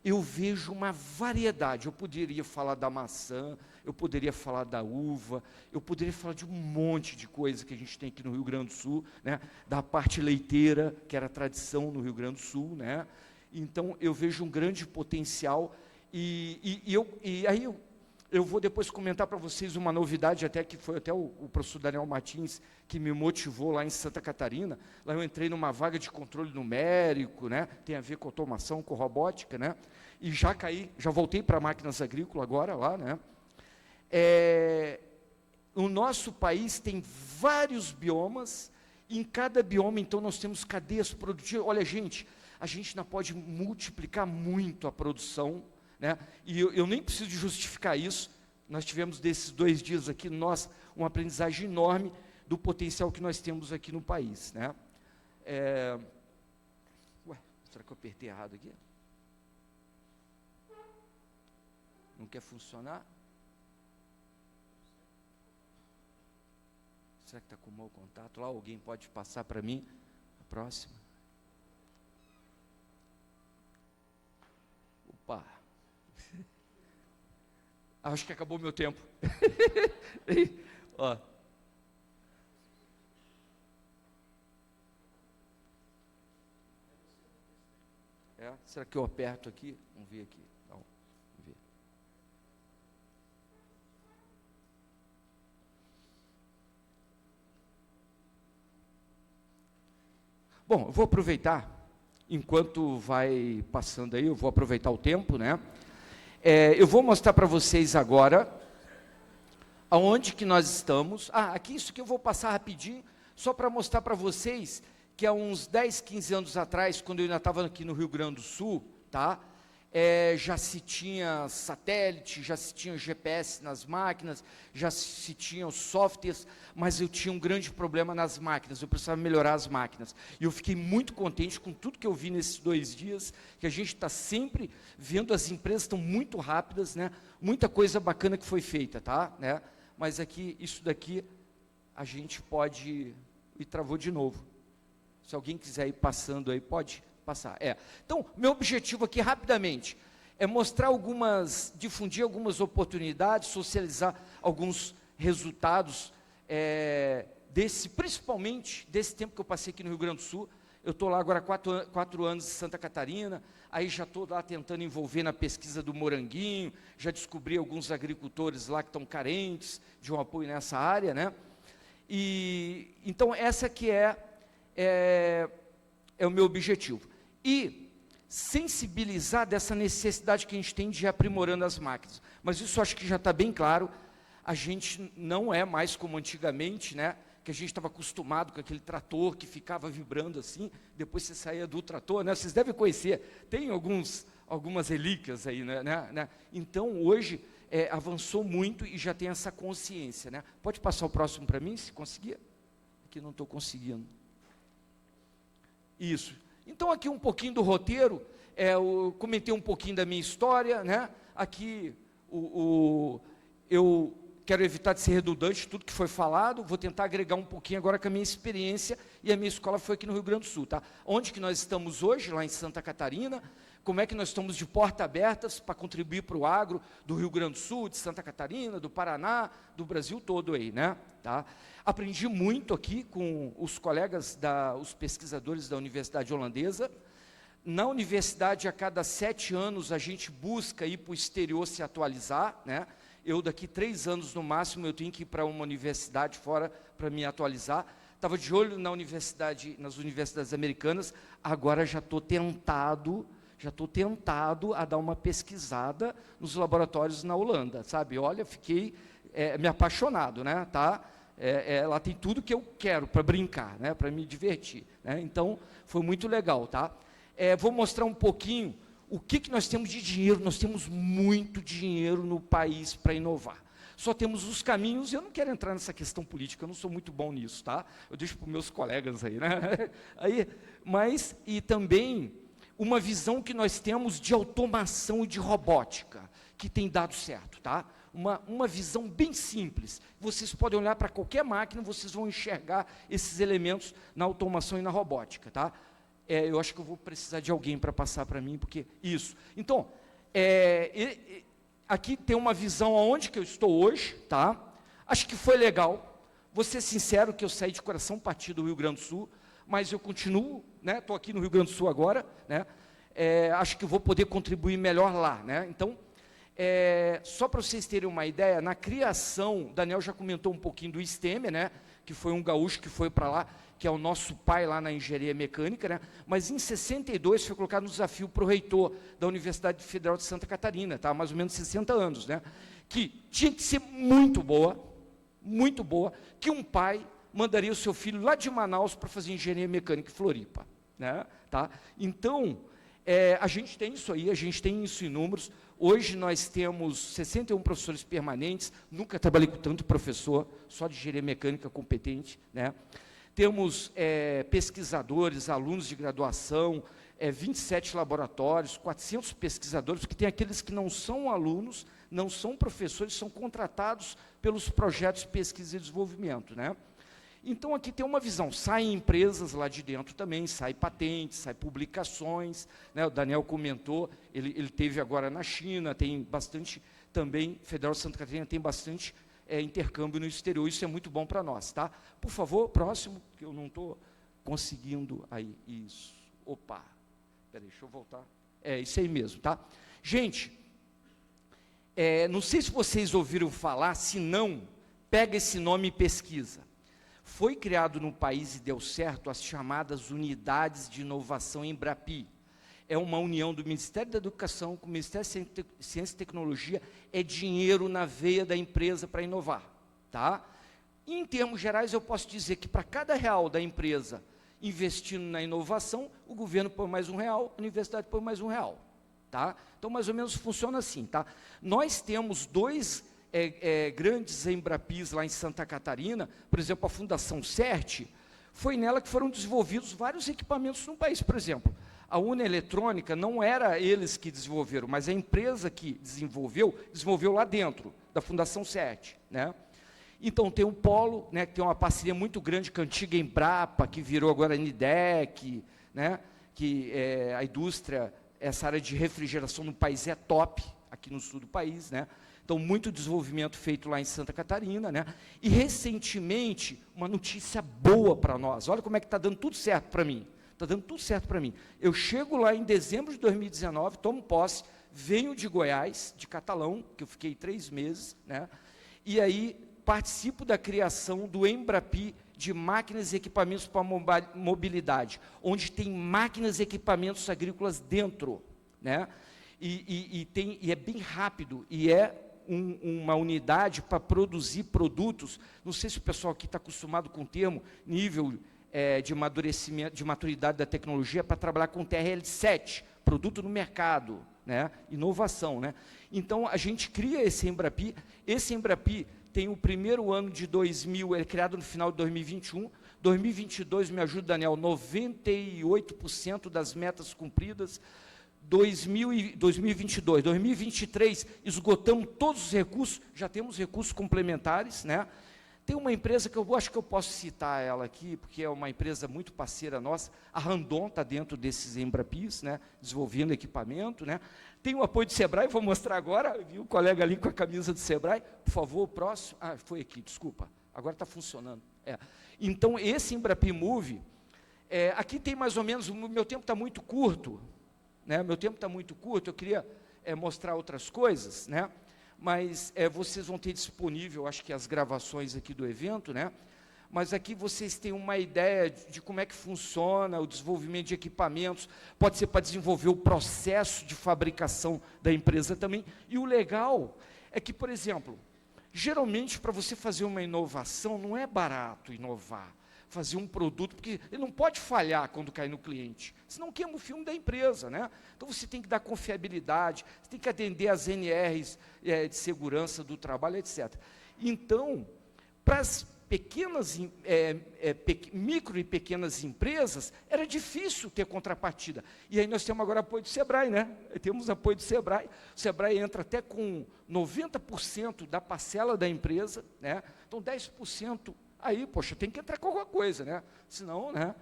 eu vejo uma variedade. Eu poderia falar da maçã, eu poderia falar da uva, eu poderia falar de um monte de coisa que a gente tem aqui no Rio Grande do Sul, né? Da parte leiteira, que era tradição no Rio Grande do Sul, né? Então, eu vejo um grande potencial, e aí Eu vou depois comentar para vocês uma novidade, até que foi até o professor Daniel Martins que me motivou lá em Santa Catarina. Lá eu entrei numa vaga de controle numérico, né? Tem a ver com automação, com robótica, né? E já caí, já voltei para máquinas agrícolas agora lá, né? O nosso país tem vários biomas, e em cada bioma, então, nós temos cadeias produtivas. Olha, gente, a gente não pode multiplicar muito a produção, né? E eu nem preciso de justificar isso. Nós tivemos desses 2 dias aqui, uma aprendizagem enorme do potencial que nós temos aqui no país, né? Ué, será que eu apertei errado aqui? Não quer funcionar? Será que está com mau contato lá? Alguém pode passar para mim? A próxima. Opa! Acho que acabou meu tempo. Ó. Será que eu aperto aqui? Vamos ver aqui. Não, vamos ver. Bom, eu vou aproveitar, enquanto vai passando aí, eu vou aproveitar o tempo, né? Eu vou mostrar para vocês agora aonde que nós estamos. Aqui isso que eu vou passar rapidinho, só para mostrar para vocês que há uns 10, 15 anos atrás, quando eu ainda estava aqui no Rio Grande do Sul, tá? Já se tinha satélite, já se tinha GPS nas máquinas, já se tinham softwares, mas eu tinha um grande problema nas máquinas, eu precisava melhorar as máquinas. E eu fiquei muito contente com tudo que eu vi nesses 2 dias, que a gente está sempre vendo, as empresas estão muito rápidas, né? Muita coisa bacana que foi feita, tá? Né? Mas aqui, isso daqui, a gente pode... E travou de novo. Se alguém quiser ir passando aí, pode passar. Então, meu objetivo aqui, rapidamente, é mostrar difundir algumas oportunidades, socializar alguns resultados, principalmente desse tempo que eu passei aqui no Rio Grande do Sul. Eu estou lá agora há 4 anos em Santa Catarina, aí já estou lá tentando envolver na pesquisa do moranguinho, já descobri alguns agricultores lá que estão carentes de um apoio nessa área, né? E, então, essa que é o meu objetivo. E sensibilizar dessa necessidade que a gente tem de ir aprimorando as máquinas. Mas isso acho que já está bem claro, a gente não é mais como antigamente, né? Que a gente estava acostumado com aquele trator que ficava vibrando assim, depois você saía do trator, né? Vocês devem conhecer, tem algumas relíquias aí, né? Então, hoje, avançou muito e já tem essa consciência, né? Pode passar o próximo para mim, se conseguir? Aqui não estou conseguindo. Isso. Então, aqui um pouquinho do roteiro, eu comentei um pouquinho da minha história, né? Aqui, eu quero evitar de ser redundante tudo que foi falado, vou tentar agregar um pouquinho agora com a minha experiência, e a minha escola foi aqui no Rio Grande do Sul, tá? Onde que nós estamos hoje, lá em Santa Catarina, como é que nós estamos de porta abertas para contribuir para o agro do Rio Grande do Sul, de Santa Catarina, do Paraná, do Brasil todo aí, né? Tá? Aprendi muito aqui com os colegas, os pesquisadores da Universidade Holandesa. Na universidade, a cada 7 anos, a gente busca ir para o exterior se atualizar, né? Eu, daqui 3 anos no máximo, eu tenho que ir para uma universidade fora para me atualizar. Estava de olho nas universidades americanas, agora já estou tentado a dar uma pesquisada nos laboratórios na Holanda, sabe? Olha, fiquei me apaixonado, né? Tá? Lá tem tudo que eu quero para brincar, né? Para me divertir, né? Então, foi muito legal, tá? Vou mostrar um pouquinho o que nós temos de dinheiro. Nós temos muito dinheiro no país para inovar. Só temos os caminhos, e eu não quero entrar nessa questão política, eu não sou muito bom nisso, tá? Eu deixo para os meus colegas aí, né? Mas, e também, uma visão que nós temos de automação e de robótica, que tem dado certo, tá? Uma visão bem simples. Vocês podem olhar para qualquer máquina, vocês vão enxergar esses elementos na automação e na robótica, tá? Eu acho que eu vou precisar de alguém para passar para mim, porque isso. Então, aqui tem uma visão aonde que eu estou hoje, tá? Acho que foi legal. Vou ser sincero que eu saí de coração partido do Rio Grande do Sul, mas eu continuo, né? Estou aqui no Rio Grande do Sul agora, né? Acho que vou poder contribuir melhor lá, né? Então, Só para vocês terem uma ideia, na criação, Daniel já comentou um pouquinho do Stemer, né, que foi um gaúcho que foi para lá, que é o nosso pai lá na engenharia mecânica, né, mas em 62 foi colocado um desafio para o reitor da Universidade Federal de Santa Catarina, tá, mais ou menos 60 anos, né, que tinha que ser muito boa, que um pai mandaria o seu filho lá de Manaus para fazer engenharia mecânica em Floripa, né, tá? Então, a gente tem isso aí, a gente tem isso em números. Hoje nós temos 61 professores permanentes, nunca trabalhei com tanto professor, só de engenharia mecânica competente, né? Temos pesquisadores, alunos de graduação, 27 laboratórios, 400 pesquisadores, porque tem aqueles que não são alunos, não são professores, são contratados pelos projetos de pesquisa e desenvolvimento, né? Então, aqui tem uma visão, saem empresas lá de dentro também, sai patentes, sai publicações, né? O Daniel comentou, ele teve agora na China, tem bastante, também, Federal de Santa Catarina tem bastante intercâmbio no exterior, isso é muito bom para nós, tá? Por favor, próximo, que eu não estou conseguindo aí, isso, opa, peraí, deixa eu voltar, isso aí mesmo, tá? Gente, não sei se vocês ouviram falar, se não, pega esse nome e pesquisa. Foi criado no país e deu certo as chamadas Unidades de Inovação Embrapi. É uma união do Ministério da Educação com o Ministério de Ciência e Tecnologia, é dinheiro na veia da empresa para inovar, tá? Em termos gerais, eu posso dizer que para cada real da empresa investindo na inovação, o governo põe mais R$1, a universidade põe mais R$1, tá? Então, mais ou menos funciona assim, tá? Nós temos dois grandes Embrapis lá em Santa Catarina, por exemplo, a Fundação CERT, foi nela que foram desenvolvidos vários equipamentos no país. Por exemplo, a Una Eletrônica não era eles que desenvolveram, mas a empresa que desenvolveu lá dentro da Fundação CERT, né? Então tem o Polo, né, que tem uma parceria muito grande com a antiga Embrapa, que virou agora a Nidec, né, que a indústria, essa área de refrigeração no país é top, aqui no sul do país, né? Então, muito desenvolvimento feito lá em Santa Catarina, né? E, recentemente, uma notícia boa para nós. Olha como é que está dando tudo certo para mim. Está dando tudo certo para mim. Eu chego lá em dezembro de 2019, tomo posse, venho de Goiás, de Catalão, que eu fiquei 3 meses, né? E aí participo da criação do Embrapi de máquinas e equipamentos para mobilidade, onde tem máquinas e equipamentos agrícolas dentro, né? E é bem rápido, e uma unidade para produzir produtos. Não sei se o pessoal aqui está acostumado com o termo nível de amadurecimento, de maturidade da tecnologia, para trabalhar com TRL7, produto no mercado, né? Inovação, né? Então, a gente cria esse Embrapi. Esse Embrapi tem o primeiro ano de 2000, ele é criado no final de 2021, 2022, me ajuda, Daniel, 98% das metas cumpridas, 2022, 2023, esgotamos todos os recursos, já temos recursos complementares, né? Tem uma empresa que eu acho que eu posso citar ela aqui, porque é uma empresa muito parceira nossa, a Randon está dentro desses Embrapis, né? Desenvolvendo equipamento, né? Tem o apoio do Sebrae, vou mostrar agora, viu o colega ali com a camisa do Sebrae, por favor, próximo, foi aqui, desculpa, agora está funcionando. Então, esse Embrapi Move, aqui tem mais ou menos, o meu tempo está muito curto, né? Meu tempo está muito curto, eu queria mostrar outras coisas, né? Mas vocês vão ter disponível, acho que as gravações aqui do evento, né? Mas aqui vocês têm uma ideia de como é que funciona o desenvolvimento de equipamentos, pode ser para desenvolver o processo de fabricação da empresa também. E o legal é que, por exemplo, geralmente para você fazer uma inovação, não é barato inovar, fazer um produto, porque ele não pode falhar quando cai no cliente, senão queima o filme da empresa, né? Então você tem que dar confiabilidade, você tem que atender às NRs de segurança do trabalho, etc. Então, para as pequenas, micro e pequenas empresas, era difícil ter contrapartida. E aí nós temos agora apoio do Sebrae, né? Temos apoio do Sebrae, o Sebrae entra até com 90% da parcela da empresa, né? Então 10%, aí, poxa, tem que entrar com alguma coisa, né? Senão, né?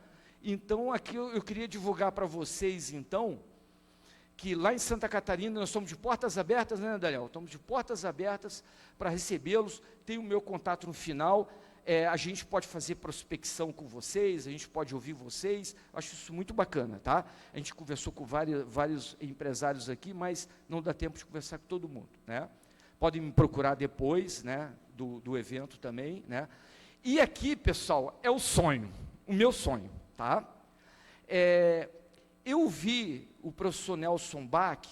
Então, aqui eu queria divulgar para vocês, então, que lá em Santa Catarina nós estamos de portas abertas, né, Daniel? Estamos de portas abertas para recebê-los. Tem o meu contato no final. a gente pode fazer prospecção com vocês, a gente pode ouvir vocês, acho isso muito bacana, tá? A gente conversou com vários empresários aqui, mas não dá tempo de conversar com todo mundo, né? Podem me procurar depois, né, do evento também, né? E aqui, pessoal, é o sonho, o meu sonho, tá? Eu vi o professor Nelson Bach,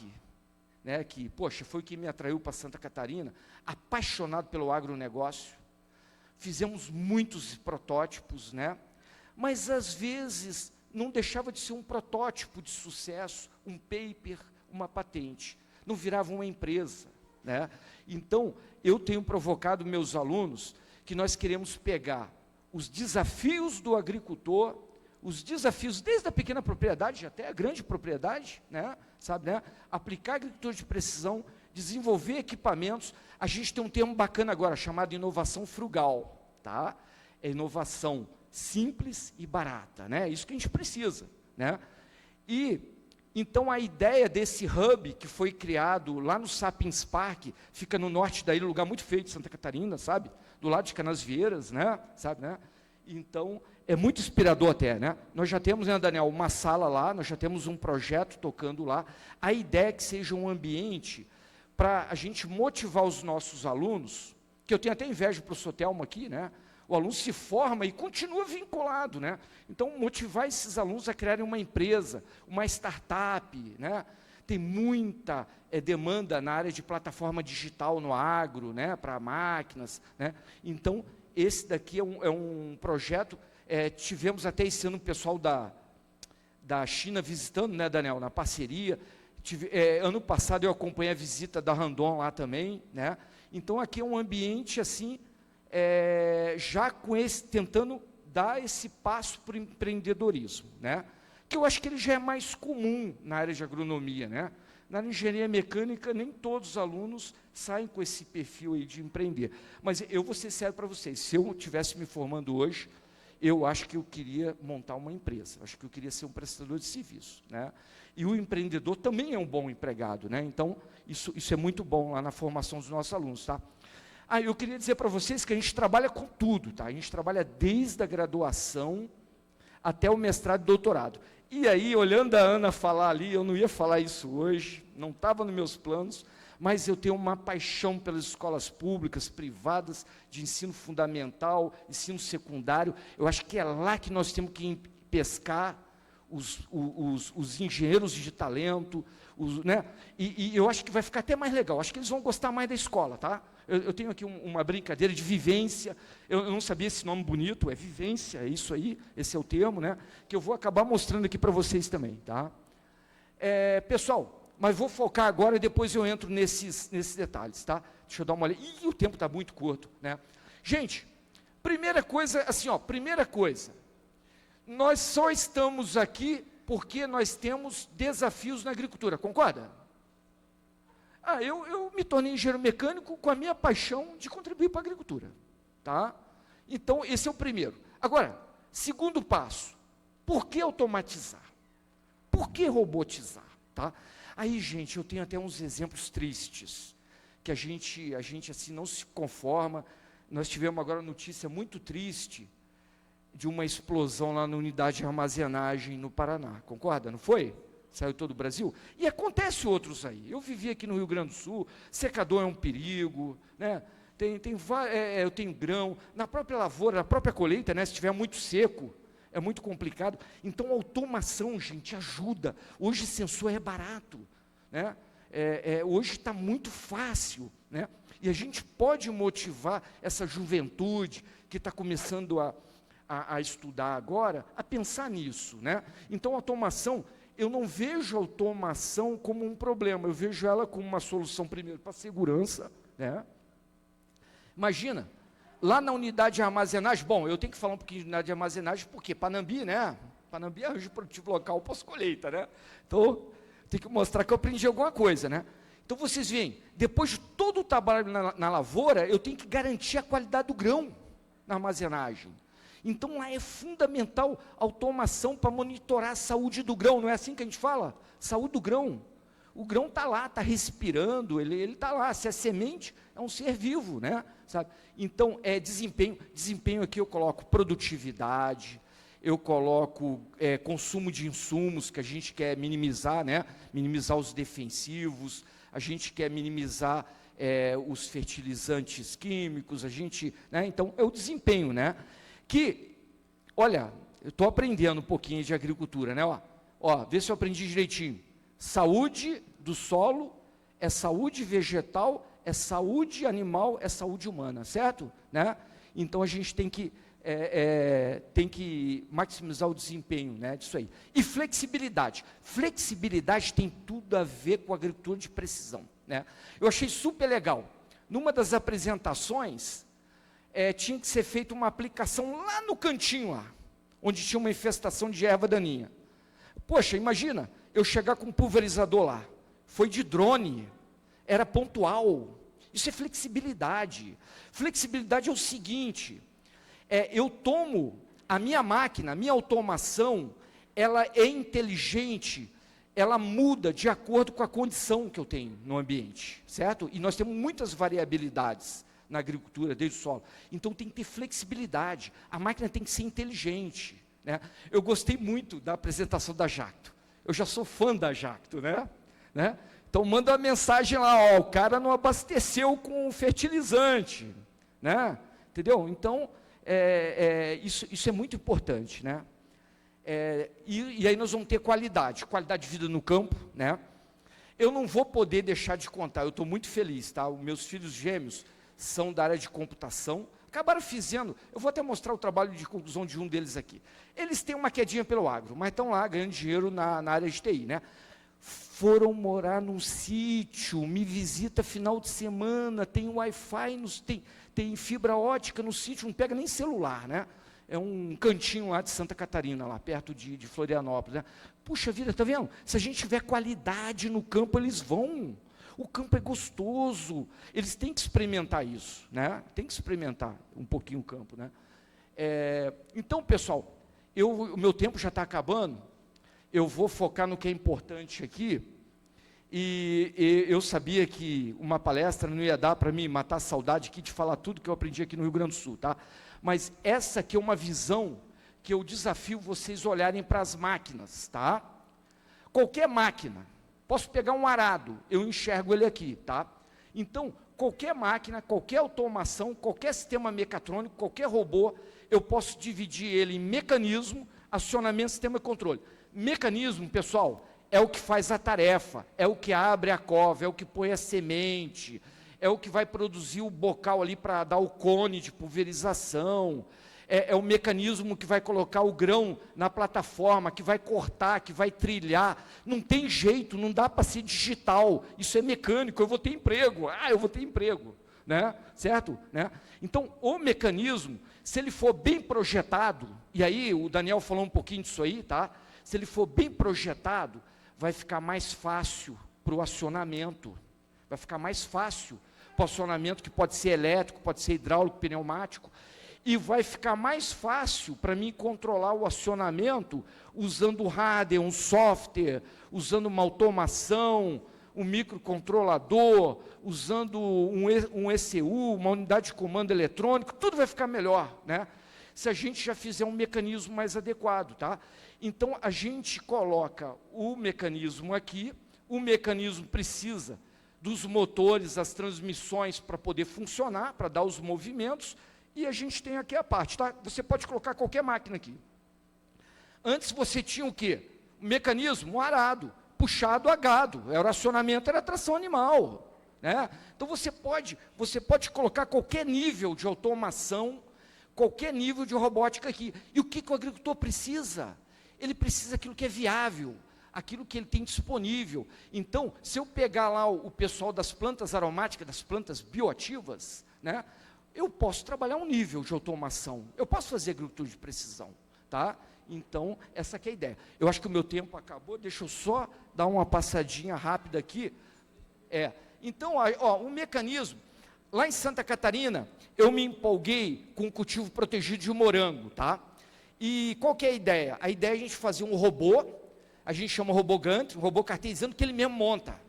né, que, poxa, foi quem me atraiu para Santa Catarina, apaixonado pelo agronegócio. Fizemos muitos protótipos, né? Mas às vezes não deixava de ser um protótipo de sucesso, um paper, uma patente, não virava uma empresa, né? Então, eu tenho provocado meus alunos que nós queremos pegar os desafios do agricultor, os desafios desde a pequena propriedade até a grande propriedade, né? Sabe, né? Aplicar agricultura de precisão, desenvolver equipamentos. A gente tem um termo bacana agora, chamado inovação frugal, tá? É inovação simples e barata, né? É isso que a gente precisa, né? E, então, a ideia desse hub, que foi criado lá no Sapiens Park, fica no norte da ilha, um lugar muito feio de Santa Catarina, sabe? Do lado de Canasvieiras, né? Sabe, né? Então, é muito inspirador até, né? Nós já temos, né, Daniel, uma sala lá, nós já temos um projeto tocando lá. A ideia é que seja um ambiente para a gente motivar os nossos alunos, que eu tenho até inveja para o Sotelmo aqui, né? O aluno se forma e continua vinculado, né? Então, motivar esses alunos a criarem uma empresa, uma startup, né? Tem muita demanda na área de plataforma digital no agro, né? Para máquinas, né? Então, esse daqui é um projeto, tivemos até esse ano o pessoal da China visitando, né, Daniel, na parceria. Ano passado eu acompanhei a visita da Randon lá também, né? Então aqui é um ambiente assim, já com tentando dar esse passo para o empreendedorismo, né? Que eu acho que ele já é mais comum na área de agronomia, né? Na engenharia mecânica, nem todos os alunos saem com esse perfil aí de empreender. Mas eu vou ser sério para vocês, se eu estivesse me formando hoje, eu acho que eu queria montar uma empresa, acho que eu queria ser um prestador de serviço, né? E o empreendedor também é um bom empregado, né? Então, isso é muito bom lá na formação dos nossos alunos, tá? Eu queria dizer para vocês que a gente trabalha com tudo, tá? A gente trabalha desde a graduação até o mestrado e doutorado. E aí, olhando a Ana falar ali, eu não ia falar isso hoje, não estava nos meus planos, mas eu tenho uma paixão pelas escolas públicas, privadas, de ensino fundamental, ensino secundário. Eu acho que é lá que nós temos que pescar os engenheiros de talento, né? E eu acho que vai ficar até mais legal, acho que eles vão gostar mais da escola, tá? Eu tenho aqui uma brincadeira de vivência, eu não sabia esse nome bonito, é vivência, é isso aí, esse é o termo, né? Que eu vou acabar mostrando aqui para vocês também, tá? Pessoal, mas vou focar agora e depois eu entro nesses detalhes, tá? Deixa eu dar uma olhada. Ih, o tempo está muito curto, né? Gente, primeira coisa, assim, ó, primeira coisa, nós só estamos aqui porque nós temos desafios na agricultura, concorda? Eu me tornei engenheiro mecânico com a minha paixão de contribuir para a agricultura, tá? Então, esse é o primeiro. Agora, segundo passo, por que automatizar? Por que robotizar, tá? Aí, gente, eu tenho até uns exemplos tristes, que a gente assim, não se conforma. Nós tivemos agora notícia muito triste de uma explosão lá na unidade de armazenagem no Paraná, concorda, não foi? Saiu todo o Brasil, e acontece outros aí. Eu vivi aqui no Rio Grande do Sul, secador é um perigo, né? Eu tenho grão, na própria lavoura, na própria colheita, né? Se estiver muito seco, é muito complicado. Então, a automação, gente, ajuda. Hoje, sensor é barato, né? Hoje está muito fácil, né? E a gente pode motivar essa juventude que está começando a estudar agora, a pensar nisso, né? Então, a automação, eu não vejo a automação como um problema, eu vejo ela como uma solução, primeiro, para a segurança, né? Imagina, lá na unidade de armazenagem, bom, eu tenho que falar um pouquinho de unidade de armazenagem, porque Panambi, né? Panambi é arranjo produtivo local pós-colheita, né? Então, tem que mostrar que eu aprendi alguma coisa, né? Então, vocês veem, depois de todo o trabalho na lavoura, eu tenho que garantir a qualidade do grão na armazenagem. Então, lá é fundamental a automação para monitorar a saúde do grão, não é assim que a gente fala? Saúde do grão. O grão está lá, está respirando, ele está lá. Se é semente, é um ser vivo, né? sabe? Então, desempenho aqui eu coloco produtividade, eu coloco consumo de insumos, que a gente quer minimizar, né? Minimizar os defensivos, a gente quer minimizar os fertilizantes químicos, né? Então, é o desempenho, né? Que, olha, eu estou aprendendo um pouquinho de agricultura, né? Ó, vê se eu aprendi direitinho. Saúde do solo é saúde vegetal, é saúde animal, é saúde humana, certo? Né? Então, a gente tem que maximizar o desempenho, né, disso aí. E flexibilidade. Flexibilidade tem tudo a ver com a agricultura de precisão, né? Eu achei super legal. Numa das apresentações, tinha que ser feita uma aplicação lá no cantinho, lá, onde tinha uma infestação de erva daninha. Poxa, imagina, eu chegar com um pulverizador lá. Foi de drone, era pontual. Isso é flexibilidade. Flexibilidade é o seguinte... eu tomo a minha máquina, a minha automação, ela é inteligente, ela muda de acordo com a condição que eu tenho no ambiente, certo? E nós temos muitas variabilidades na agricultura, desde o solo. Então tem que ter flexibilidade, a máquina tem que ser inteligente, né? Eu gostei muito da apresentação da Jacto, eu já sou fã da Jacto, né? Então manda uma mensagem lá, o cara não abasteceu com fertilizante, né? Entendeu? Então... isso é muito importante, né? E aí nós vamos ter qualidade de vida no campo, né? Eu não vou poder deixar de contar, eu estou muito feliz, tá? Os meus filhos gêmeos são da área de computação, acabaram fazendo, eu vou até mostrar o trabalho de conclusão de um deles aqui. Eles têm uma quedinha pelo agro, mas estão lá ganhando dinheiro na área de TI, né? Foram morar num sítio, me visita final de semana, tem Wi-Fi, tem fibra ótica no sítio, não pega nem celular, né? É um cantinho lá de Santa Catarina, lá perto de Florianópolis, né? Puxa vida, tá vendo? Se a gente tiver qualidade no campo, eles vão. O campo é gostoso, eles têm que experimentar isso, né? Tem que experimentar um pouquinho o campo, né? Então, pessoal, o meu tempo já está acabando, eu vou focar no que é importante aqui, e eu sabia que uma palestra não ia dar para mim matar a saudade aqui de falar tudo que eu aprendi aqui no Rio Grande do Sul, tá? Mas essa aqui é uma visão que eu desafio vocês olharem para as máquinas, tá? Qualquer máquina, posso pegar um arado, eu enxergo ele aqui, tá? Então, qualquer máquina, qualquer automação, qualquer sistema mecatrônico, qualquer robô, eu posso dividir ele em mecanismo, acionamento, sistema e controle. Mecanismo, pessoal, é o que faz a tarefa, é o que abre a cova, é o que põe a semente, é o que vai produzir o bocal ali para dar o cone de pulverização, é o mecanismo que vai colocar o grão na plataforma, que vai cortar, que vai trilhar. Não tem jeito, não dá para ser digital, isso é mecânico, eu vou ter emprego, né? Certo? Né? Então, o mecanismo, se ele for bem projetado, e aí o Daniel falou um pouquinho disso aí, tá? Se ele for bem projetado, vai ficar mais fácil para o acionamento, vai ficar mais fácil para o acionamento, que pode ser elétrico, pode ser hidráulico, pneumático, e vai ficar mais fácil para mim controlar o acionamento usando hardware, um software, usando uma automação, um microcontrolador, usando um ECU, uma unidade de comando eletrônico, tudo vai ficar melhor, né? Se a gente já fizer um mecanismo mais adequado, tá? Então, a gente coloca o mecanismo aqui, o mecanismo precisa dos motores, as transmissões para poder funcionar, para dar os movimentos, e a gente tem aqui a parte, tá? Você pode colocar qualquer máquina aqui. Antes você tinha o quê? O mecanismo, um arado, puxado a gado, o acionamento era tração animal, né? Então você pode colocar qualquer nível de automação, qualquer nível de robótica aqui. E o que o agricultor precisa? Ele precisa daquilo que é viável, aquilo que ele tem disponível. Então, se eu pegar lá o pessoal das plantas aromáticas, das plantas bioativas, né, eu posso trabalhar um nível de automação, eu posso fazer agricultura de precisão, tá? Então, essa aqui é a ideia. Eu acho que o meu tempo acabou, deixa eu só dar uma passadinha rápida aqui. Então, o mecanismo, lá em Santa Catarina, eu me empolguei com o cultivo protegido de morango, tá? E qual que é a ideia? A ideia é a gente fazer um robô, a gente chama robô Gantt, um robô cartesiano, que ele mesmo monta.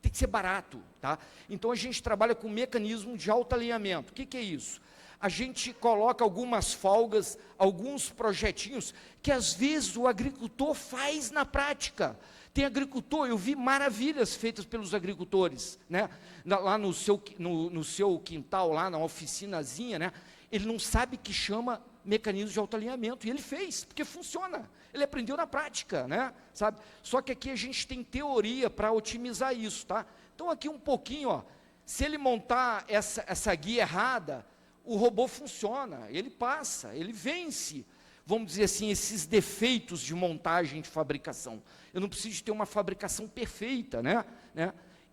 Tem que ser barato, tá? Então a gente trabalha com mecanismo de autoalinhamento. O que é isso? A gente coloca algumas folgas, alguns projetinhos que às vezes o agricultor faz na prática. Tem agricultor, eu vi maravilhas feitas pelos agricultores, né? Lá no seu quintal, lá na oficinazinha, né? Ele não sabe que chama mecanismo de autoalinhamento, e ele fez, porque funciona. Ele aprendeu na prática, né? Sabe? Só que aqui a gente tem teoria para otimizar isso, tá? Então aqui um pouquinho, ó, se ele montar essa guia errada, o robô funciona, ele passa, ele vence, vamos dizer assim, esses defeitos de montagem de fabricação. Eu não preciso ter uma fabricação perfeita, né?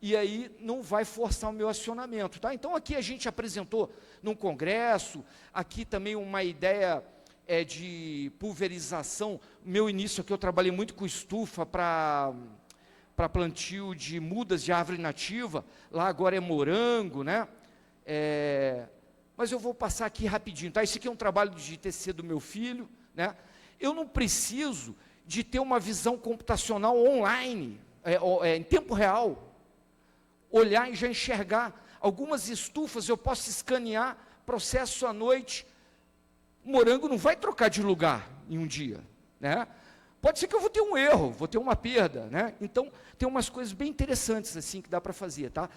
E aí não vai forçar o meu acionamento, tá? Então aqui a gente apresentou num congresso, aqui também uma ideia de pulverização. Meu início aqui eu trabalhei muito com estufa para plantio de mudas de árvore nativa, lá agora é morango, né? Mas eu vou passar aqui rapidinho, tá? Esse aqui é um trabalho de TCC do meu filho, né? Eu não preciso de ter uma visão computacional online, em tempo real, olhar e já enxergar. Algumas estufas eu posso escanear, processo à noite, o morango não vai trocar de lugar em um dia, né? Pode ser que eu vou ter um erro, vou ter uma perda, né? Então, tem umas coisas bem interessantes assim que dá para fazer, tá?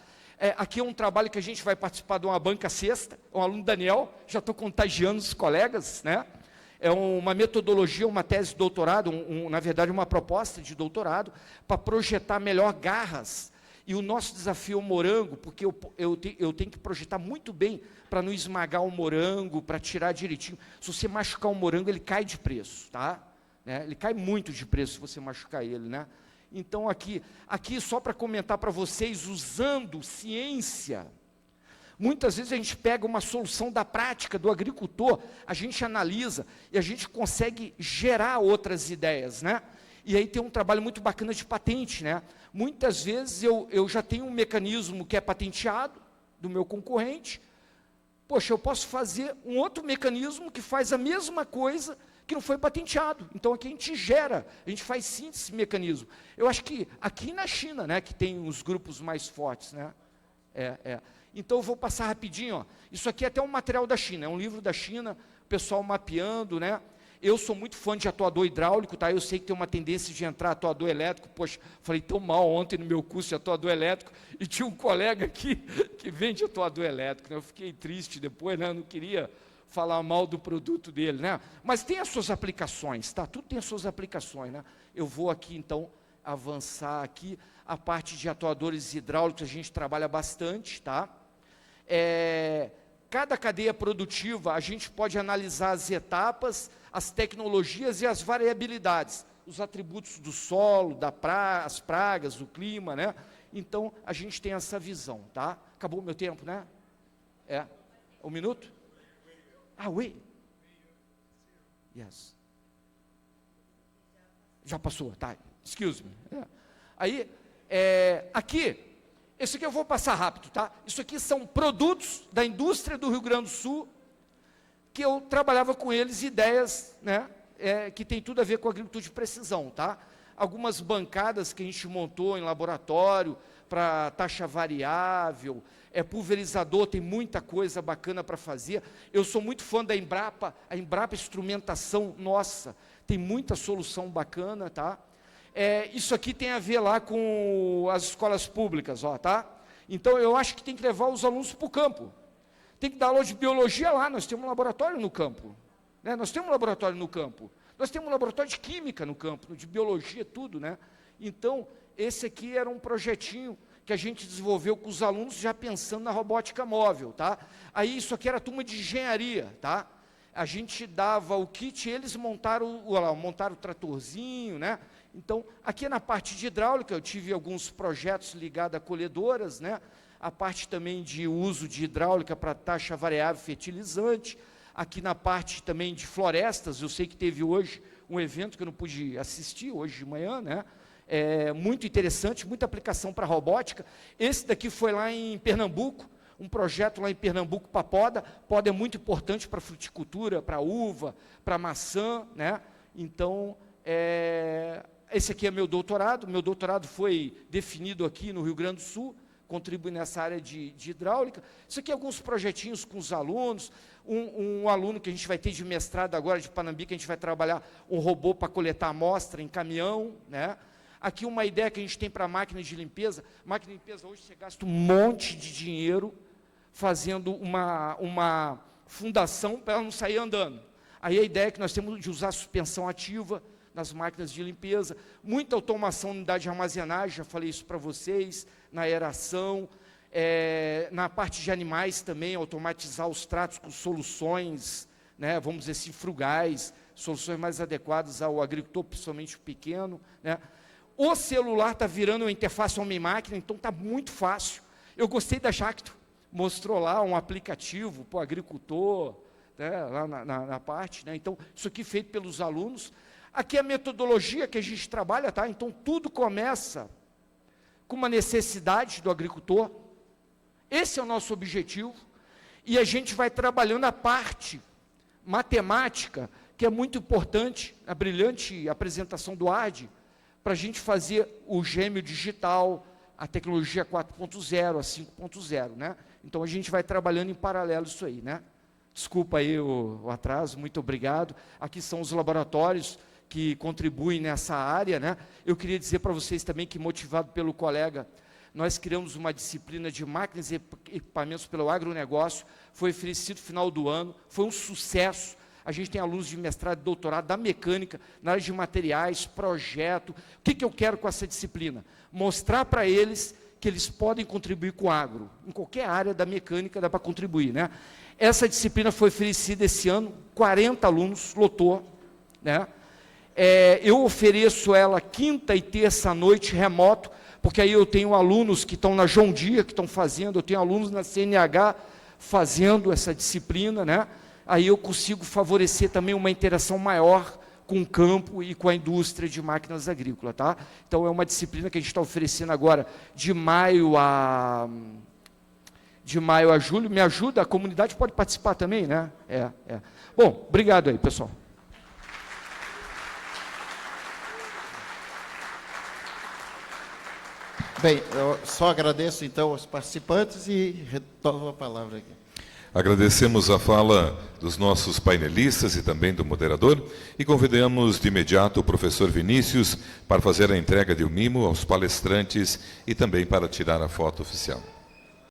Aqui é um trabalho que a gente vai participar de uma banca sexta, um aluno Daniel, já estou contagiando os colegas, né? É uma metodologia, uma tese de doutorado, na verdade uma proposta de doutorado, para projetar melhor garras. E o nosso desafio é o morango, porque eu tenho que projetar muito bem para não esmagar o morango, para tirar direitinho. Se você machucar o morango, ele cai de preço, tá? Ele cai muito de preço se você machucar ele, né? Então aqui só para comentar para vocês, usando ciência, muitas vezes a gente pega uma solução da prática do agricultor, a gente analisa e a gente consegue gerar outras ideias, né? E aí tem um trabalho muito bacana de patente, né? Muitas vezes eu já tenho um mecanismo que é patenteado do meu concorrente, poxa, eu posso fazer um outro mecanismo que faz a mesma coisa que não foi patenteado. Então aqui a gente faz síntese desse mecanismo. Eu acho que aqui na China, né, que tem os grupos mais fortes, né? Então eu vou passar rapidinho, ó. Isso aqui é até um material da China, é um livro da China, o pessoal mapeando, né? Eu sou muito fã de atuador hidráulico, tá? Eu sei que tem uma tendência de entrar atuador elétrico. Poxa, falei tão mal ontem no meu curso de atuador elétrico, e tinha um colega aqui que vende atuador elétrico, né? Eu fiquei triste depois, né? Eu não queria falar mal do produto dele, né? Mas tem as suas aplicações, tá? Tudo tem as suas aplicações, né? Eu vou aqui, então, avançar aqui. A parte de atuadores hidráulicos a gente trabalha bastante, tá? Cada cadeia produtiva, a gente pode analisar as etapas, as tecnologias e as variabilidades, os atributos do solo, as pragas, o clima, né? Então, a gente tem essa visão, tá? Acabou o meu tempo, né? Um minuto? Wait. Yes. Já passou, tá? Excuse me. Aí, aqui, esse aqui eu vou passar rápido, tá? Isso aqui são produtos da indústria do Rio Grande do Sul, que eu trabalhava com eles, ideias, né? Que tem tudo a ver com agricultura de precisão, tá? Algumas bancadas que a gente montou em laboratório, para taxa variável, pulverizador, tem muita coisa bacana para fazer. Eu sou muito fã da Embrapa, a Embrapa Instrumentação, nossa, tem muita solução bacana, tá? Isso aqui tem a ver lá com as escolas públicas, ó, tá? Então, eu acho que tem que levar os alunos para o campo. Tem que dar aula de biologia lá, nós temos um laboratório no campo, né? Nós temos um laboratório no campo. Nós temos um laboratório de química no campo, de biologia, tudo, né? Então, esse aqui era um projetinho que a gente desenvolveu com os alunos, já pensando na robótica móvel, tá? Aí, isso aqui era a turma de engenharia, tá? A gente dava o kit, eles montaram o tratorzinho, né? Então, aqui na parte de hidráulica, eu tive alguns projetos ligados a colhedoras, né? A parte também de uso de hidráulica para taxa variável fertilizante. Aqui na parte também de florestas, eu sei que teve hoje um evento que eu não pude assistir, hoje de manhã, né? Muito interessante, muita aplicação para robótica. Esse daqui foi lá em Pernambuco, um projeto lá em Pernambuco para poda. Poda é muito importante para fruticultura, para uva, para maçã, né? Então, esse aqui é meu doutorado foi definido aqui no Rio Grande do Sul, contribui nessa área de hidráulica. Isso aqui é alguns projetinhos com os alunos, um aluno que a gente vai ter de mestrado agora, de Panambi, que a gente vai trabalhar um robô para coletar amostra em caminhão, né? Aqui uma ideia que a gente tem para a máquina de limpeza. Máquina de limpeza hoje você gasta um monte de dinheiro fazendo uma fundação para ela não sair andando. Aí a ideia é que nós temos de usar suspensão ativa nas máquinas de limpeza, muita automação na unidade de armazenagem, já falei isso para vocês, na aeração, na parte de animais também, automatizar os tratos com soluções, né, vamos dizer assim, frugais, soluções mais adequadas ao agricultor, principalmente o pequeno, né. O celular está virando uma interface homem-máquina, então está muito fácil. Eu gostei da Jacto, mostrou lá um aplicativo para o agricultor, né, lá na parte, né. Então, isso aqui feito pelos alunos. Aqui é a metodologia que a gente trabalha, tá? Então, tudo começa com uma necessidade do agricultor. Esse é o nosso objetivo. E a gente vai trabalhando a parte matemática, que é muito importante, a brilhante apresentação do ARD, para a gente fazer o gêmeo digital, a tecnologia 4.0, a 5.0, né? Então, a gente vai trabalhando em paralelo isso aí, né? Desculpa aí o atraso, muito obrigado. Aqui são os laboratórios que contribuem nessa área, né? Eu queria dizer para vocês também que, motivado pelo colega, nós criamos uma disciplina de máquinas e equipamentos pelo agronegócio, foi oferecido no final do ano, foi um sucesso. A gente tem alunos de mestrado e doutorado da mecânica, na área de materiais, projeto. O que eu quero com essa disciplina? Mostrar para eles que eles podem contribuir com o agro. Em qualquer área da mecânica dá para contribuir, né? Essa disciplina foi oferecida esse ano, 40 alunos, lotou, né? Eu ofereço ela quinta e terça à noite, remoto, porque aí eu tenho alunos que estão na João Dia, que estão fazendo, eu tenho alunos na CNH fazendo essa disciplina, né? Aí eu consigo favorecer também uma interação maior com o campo e com a indústria de máquinas agrícolas, tá? Então, é uma disciplina que a gente está oferecendo agora de maio a julho. Me ajuda, a comunidade pode participar também, né? Bom, obrigado aí, pessoal. Bem, eu só agradeço, então, aos participantes e retomo a palavra aqui. Agradecemos a fala dos nossos painelistas e também do moderador e convidamos de imediato o professor Vinícius para fazer a entrega de um mimo aos palestrantes e também para tirar a foto oficial.